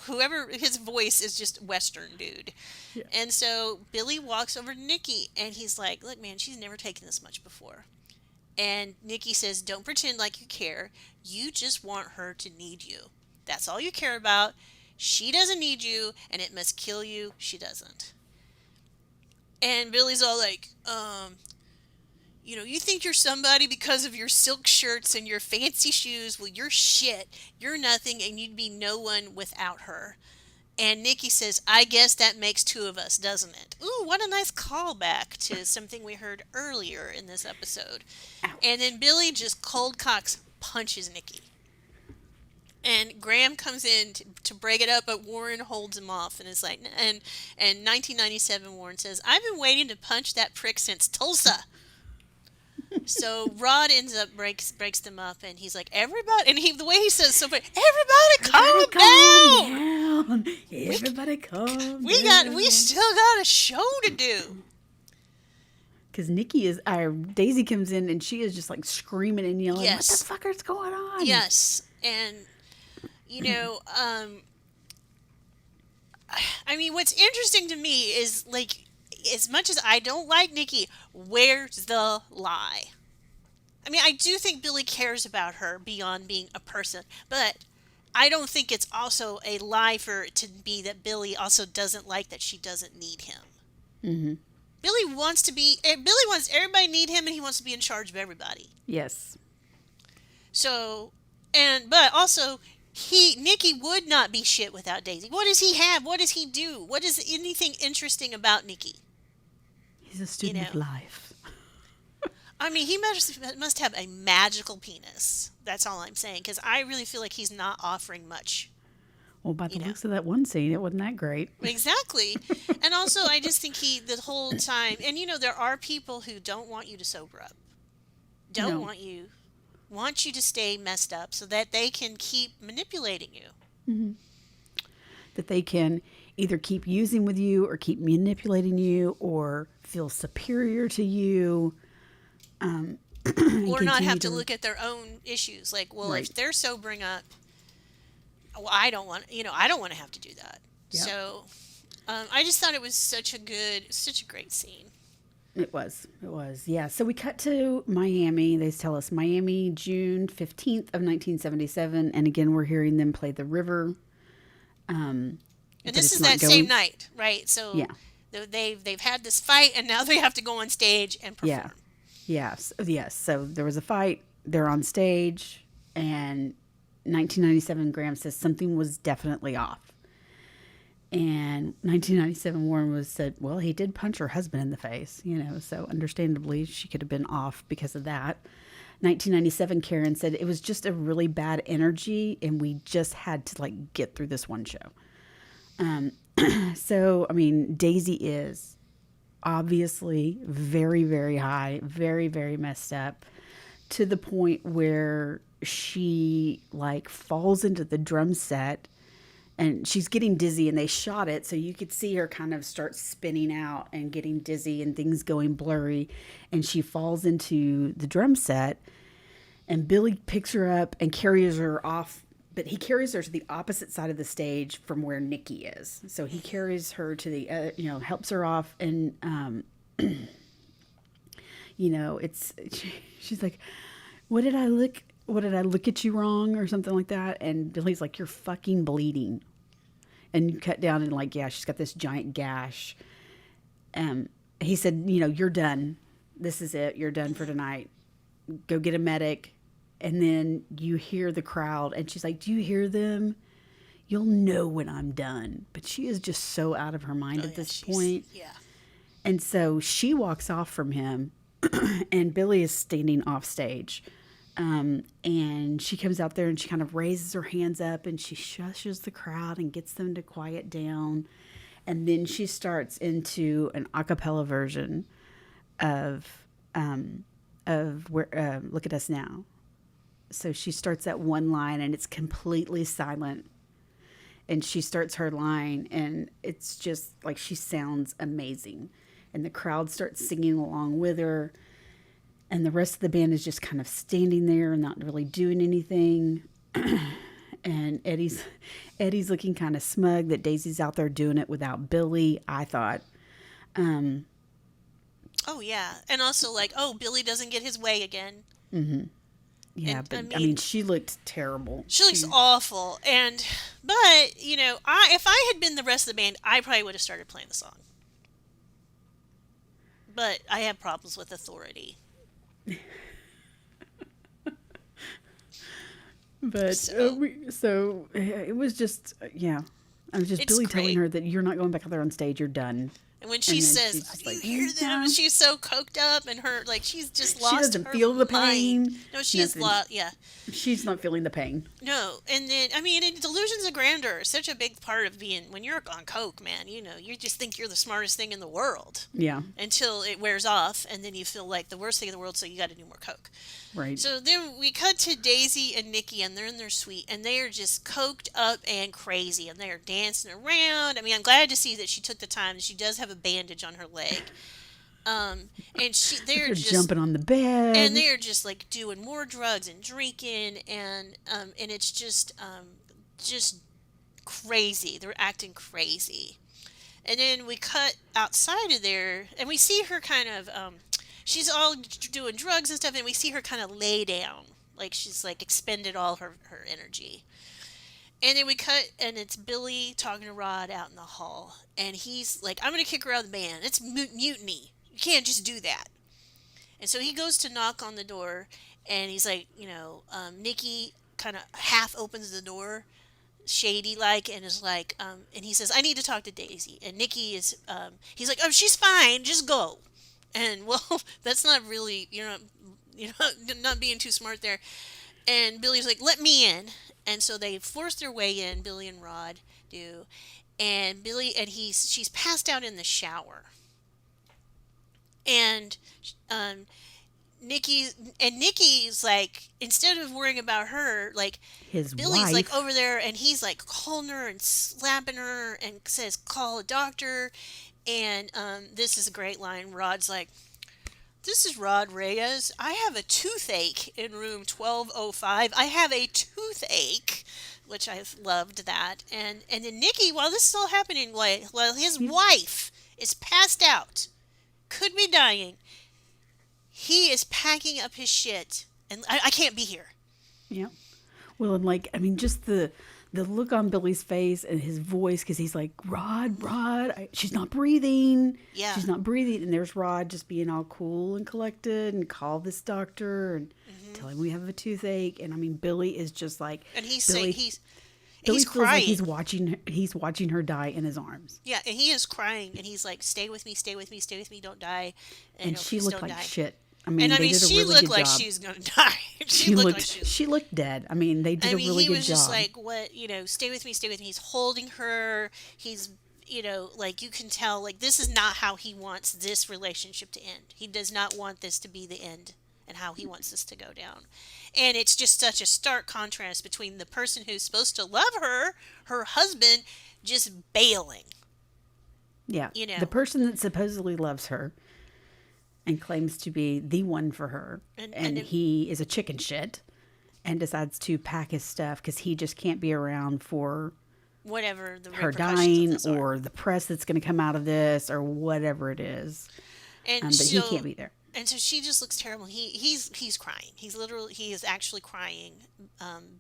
whoever his voice is just Western dude. Yeah. And so Billy walks over to Nikki and he's like, "Look, man, she's never taken this much before. And Nikki says, don't pretend like you care. You just want her to need you. That's all you care about. She doesn't need you, and it must kill you. She doesn't. And Billy's all like, you think you're somebody because of your silk shirts and your fancy shoes. Well, you're shit. You're nothing, and you'd be no one without her. And Nikki says, I guess that makes two of us, doesn't it? Ooh, what a nice callback to something we heard earlier in this episode. And then Billy just cold cocks punches Nikki. And Graham comes in to break it up, but Warren holds him off and is like, and 1997 Warren says, I've been waiting to punch that prick since Tulsa. So Rod ends up breaks them up, and he's like, everybody, and the way he says so, but everybody calm down. Everybody calm We down. we still got a show to do. Because Daisy comes in and she is just like screaming and yelling, Yes. What the fuck is going on? Yes, and I mean, what's interesting to me is, like, as much as I don't like Nikki, where's the lie? I mean, I do think Billy cares about her beyond being a person, but I don't think it's also a lie for it to be that Billy also doesn't like that she doesn't need him. Mm-hmm. Billy wants everybody to need him, and he wants to be in charge of everybody. Yes. So, but also, Nikki would not be shit without Daisy. What does he have? What does he do? What is anything interesting about Nikki? He's a student of life. I mean, he must have a magical penis. That's all I'm saying, because I really feel like he's not offering much. Well, by the looks of that one scene, it wasn't that great. Exactly. And also, I just think the whole time, and there are people who don't want you to sober up. Want you to stay messed up so that they can keep manipulating you. Mm-hmm. That they can either keep using with you or keep manipulating you or feel superior to you. Or not have to look at their own issues. Like, well, right. If they're sobering up, well, I don't want to have to do that. Yep. So, I just thought it was such a great scene. It was. Yeah. So we cut to Miami. They tell us Miami, June 15th of 1977. And again, we're hearing them play The River. And this is that same night, right? So yeah. They've had this fight, and now they have to go on stage and perform. Yeah. Yes. So there was a fight. They're on stage, and 1997 Graham says something was definitely off. And 1997 Warren said, well, he did punch her husband in the face, so understandably she could have been off because of that. 1997 Karen said it was just a really bad energy, and we just had to get through this one show. So, I mean, Daisy is obviously very, very high, very, very messed up, to the point where she falls into the drum set, and she's getting dizzy, and they shot it so you could see her kind of start spinning out and getting dizzy and things going blurry, and she falls into the drum set, and Billy picks her up and carries her off. But he carries her to the opposite side of the stage from where Nikki is. So he carries her to the, helps her off. And, she's like, what did I look at you wrong or something like that? And Billy's like, you're fucking bleeding. And you cut down and she's got this giant gash. He said, you're done. This is it. You're done for tonight. Go get a medic. And then you hear the crowd, and she's like, do you hear them? You'll know when I'm done. But she is just so out of her mind at this point. Yeah. And so she walks off from him, and Billy is standing off stage. And she comes out there, and she kind of raises her hands up, and she shushes the crowd and gets them to quiet down. And then she starts into an a cappella version of where Look at Us Now. So she starts that one line, and it's completely silent. And she starts her line, and it's just she sounds amazing. And the crowd starts singing along with her. And the rest of the band is just kind of standing there and not really doing anything. And Eddie's looking kind of smug that Daisy's out there doing it without Billy, I thought. Oh yeah, and also like, oh, Billy doesn't get his way again, Yeah, and but I I mean, mean, she looked terrible. she looks awful. And but I if I had been the rest of the band, I probably would have started playing the song. But I have problems with authority, But so it was just yeah. I was just it's Billy telling great. her that you're not going back out there on stage. You're done. And when she And then says, she's just "You like, hear them?" and no. she's so coked up, and her like she's just She lost doesn't her feel the mind. pain. No, she's Nothing. lost. Yeah, She's not feeling the pain. no. And then I mean, and delusions of grandeur is such a big part of being when you're on coke, man. You just think you're the smartest thing in the world Yeah. until it wears off, and then you feel like the worst thing in the world. So you got to do more coke. Right. So then we cut to Daisy and Nikki, and they're in their suite, and they are just coked up and crazy, and they are dancing around. I mean, I'm glad to see that she took the time, and she does have a bandage on her leg. And They're jumping on the bed. and they are just like doing more drugs and drinking, and it's just crazy. They're acting crazy. And then we cut outside of there, and we see her kind of, she's all doing drugs and stuff, and we see her kind of lay down, like she's like expended all her energy. And then we cut, and it's Billy talking to Rod out in the hall, and he's like, "I'm gonna kick her out of the band. It's mutiny. You can't just do that." And so he goes to knock on the door, and he's like, Nikki kind of half opens the door, shady like, and is like, and he says, "I need to talk to Daisy." And Nikki is, he's like, "Oh, she's fine. Just go." And well, that's not really, not being too smart there. And Billy's like, "Let me in." And so they force their way in. Billy and Rod do, and Billy and she's passed out in the shower, and um, Nikki Nikki's like, instead of worrying about her, like His Billy's like wife. over there, and he's like calling her and slapping her and says, "Call a doctor." And this is a great line. Rod's like, "This is Rod Reyes. I have a toothache in room 1205. I have a toothache," which I loved that. And then Nikki, while this is all happening, while his He's wife is passed out, could be dying, he is packing up his shit, and I can't be here. yeah. Well, and like I mean, just the look on Billy's face and his voice because he's like, Rod, she's not breathing. Yeah. She's not breathing. And there's Rod just being all cool and collected and call this doctor and tell him we have a toothache. And I mean, Billy is just like, And he's saying Billy, he's Billy feels like crying. he's watching her die in his arms. Yeah, and he is crying, and he's like, "Stay with me, stay with me, stay with me, don't die." And And she please looked don't like die. shit. I And mean, I they mean, did a she really looked good like job. she's gonna die. She looked like she. She looked dead. I mean, they did I a mean, really he good was just job. like, "What? Stay with me, stay with me." He's holding her. He's, like you can tell, like this is not how he wants this relationship to end. He does not want this to be the end, and how he wants this to go down. And it's just such a stark contrast between the person who's supposed to love her, her husband, just bailing. Yeah, You the know, person that supposedly loves her and claims to be the one for her, and and he is a chicken shit and decides to pack his stuff because he just can't be around for whatever the her repercussions of dying this are. or the press that's going to come out of this or whatever it is. And But he can't so be there. and so she just looks terrible. He's crying. He is actually crying.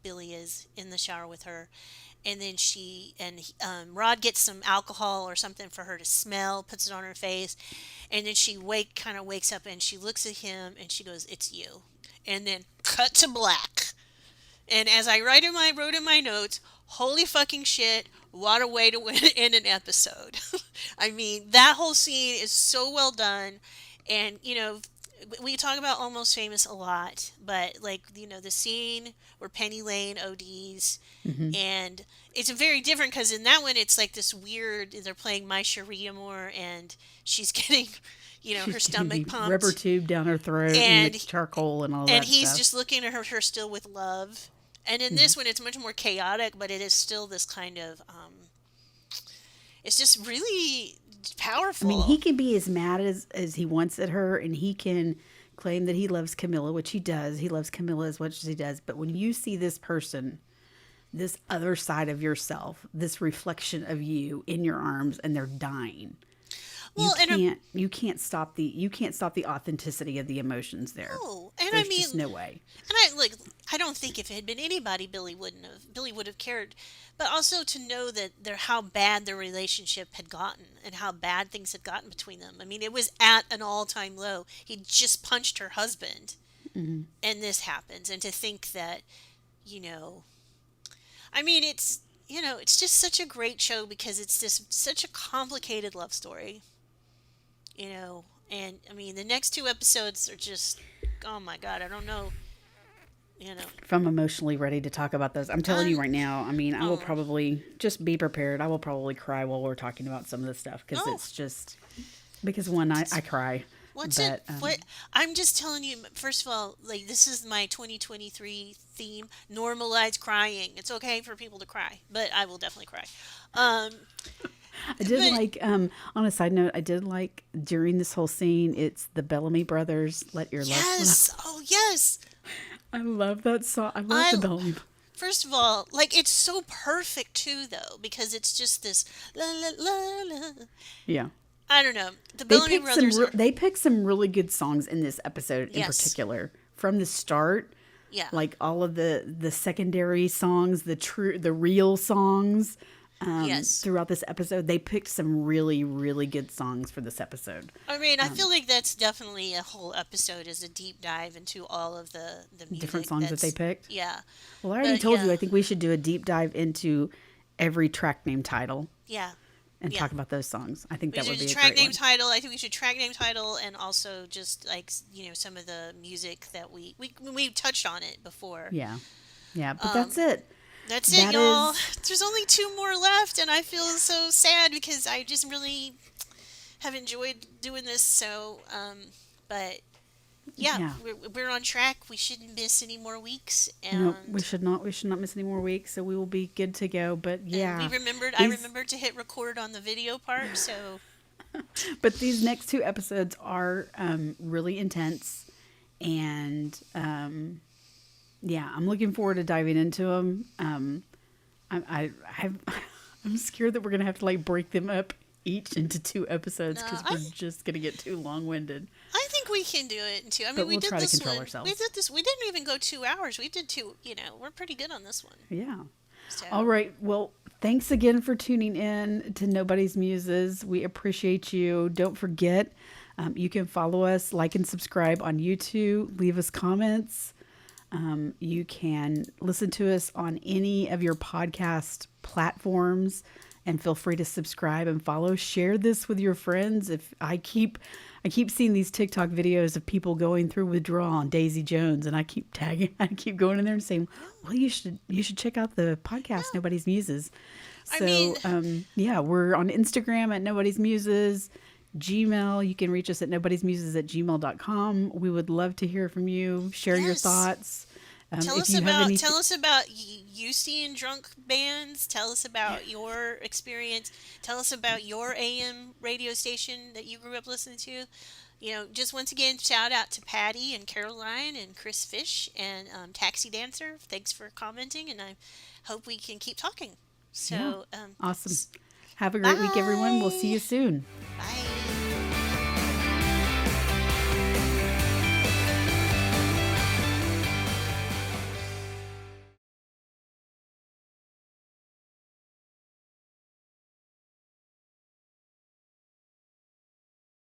Billy is in the shower with her, and then Rod gets some alcohol or something for her to smell, puts it on her face, and then she wakes up and she looks at him and she goes, "It's you," and then cut to black. And as I wrote in my notes, holy fucking shit, what a way to end an episode. I mean, that whole scene is so well done. And, we talk about Almost Famous a lot, but like, the scene where Penny Lane ODs, and it's very different because in that one, it's like this weird, they're playing My Cherie Amour, and she's getting, her She's getting stomach the pumped. rubber tube down her throat and And the charcoal and all and that he's stuff. just looking at her still with love. And in this one, it's much more chaotic, but it is still this kind of, it's just really I mean, he powerful. can be as mad as he wants at her, and he can claim that he loves Camilla, which he does. He loves Camilla as much as he does. But when you see this person, this other side of yourself, this reflection of you in your arms, and they're dying, you Well, and can't stop the authenticity of the emotions there. no, and I There's mean, just no way. and I don't think if it had been anybody, Billy would have cared. But also to know that how bad their relationship had gotten and how bad things had gotten between them. I mean, it was at an all-time low. He just punched her husband, and this happens. And to think that, you know, I mean, it's just such a great show because it's just such a complicated love story, and I mean, the next two episodes are just, oh my God, I don't know, you know. If I'm emotionally ready to talk about those, I'm telling you Um, right now. I mean, I will oh, probably just be prepared. I will probably cry while we're talking about some of this stuff because oh, it's just because one, I cry, what's it? but What? I'm just telling you. First of all, like this is my 2023 theme: normalize crying. It's okay for people to cry, but I will definitely cry. Um, I did but like. On a side note, I did like during this whole scene. It's the Bellamy Brothers. Let your love flow. yes, oh yes, I love that song. I love I the Bellamy. First of all, like it's so perfect too, though, because it's just this la la la la. Yeah. I don't know. The Bellamy Brothers are They picked some really good songs in this episode in yes, particular from the start. yeah, Like all of the secondary songs, the real songs yes. throughout this episode. They picked some really really good songs for this episode. I mean, I feel like that's definitely a whole episode is a deep dive into all of the Different music. songs that they picked. Yeah, Well, I already but told you. yeah, I think we should do a deep dive into every track name title yeah, and yeah. talk about those songs. I think We that would should be a track great name one. title. I think we should track name title and also just like some of the music that we touched on it before. Yeah, yeah. But Um, that's it. That's it, That y'all. is. There's only two more left, and I feel so sad because I just really have enjoyed doing this. So, but yeah, Yeah. we're on track. We shouldn't miss any more weeks, No, we should not. We should not miss any more weeks, so we will be good to go. But and yeah, I these remembered to hit record on the video part. So but these next two episodes are really intense, and yeah, I'm looking forward to diving into them. I've, I'm scared that we're gonna have to like break them up each into two episodes no, because we're just gonna get too long winded. I think we can do it in two. I mean, But we we'll did try to this control one. ourselves. We did this. We didn't even go 2 hours. We did two. We're pretty good on this one. Yeah. So All right. Well, thanks again for tuning in to Nobody's Muses. We appreciate you. Don't forget, you can follow us, like and subscribe on YouTube. Leave us comments. You can listen to us on any of your podcast platforms, and feel free to subscribe and follow. Share this with your friends. If I keep seeing these TikTok videos of people going through withdrawal on Daisy Jones, and I keep tagging, I keep going in there and saying, "Well, you should check out the podcast Nobody's Muses." I So, mean, yeah, we're on Instagram at Nobody's Muses. Gmail, you can reach us at nobodysmuses@gmail.com. We would love to hear from you. Share your yes. thoughts. Tell If us you have about any, you seeing drunk bands. Tell us about your experience. Tell us about your AM radio station that you grew up listening to. Just once again, shout out to Patty and Caroline and Chris Fish and Taxi Dancer. Thanks for commenting, and I hope we can keep talking. yeah, So, awesome. Have a great week, everyone. We'll see bye. you soon. Bye.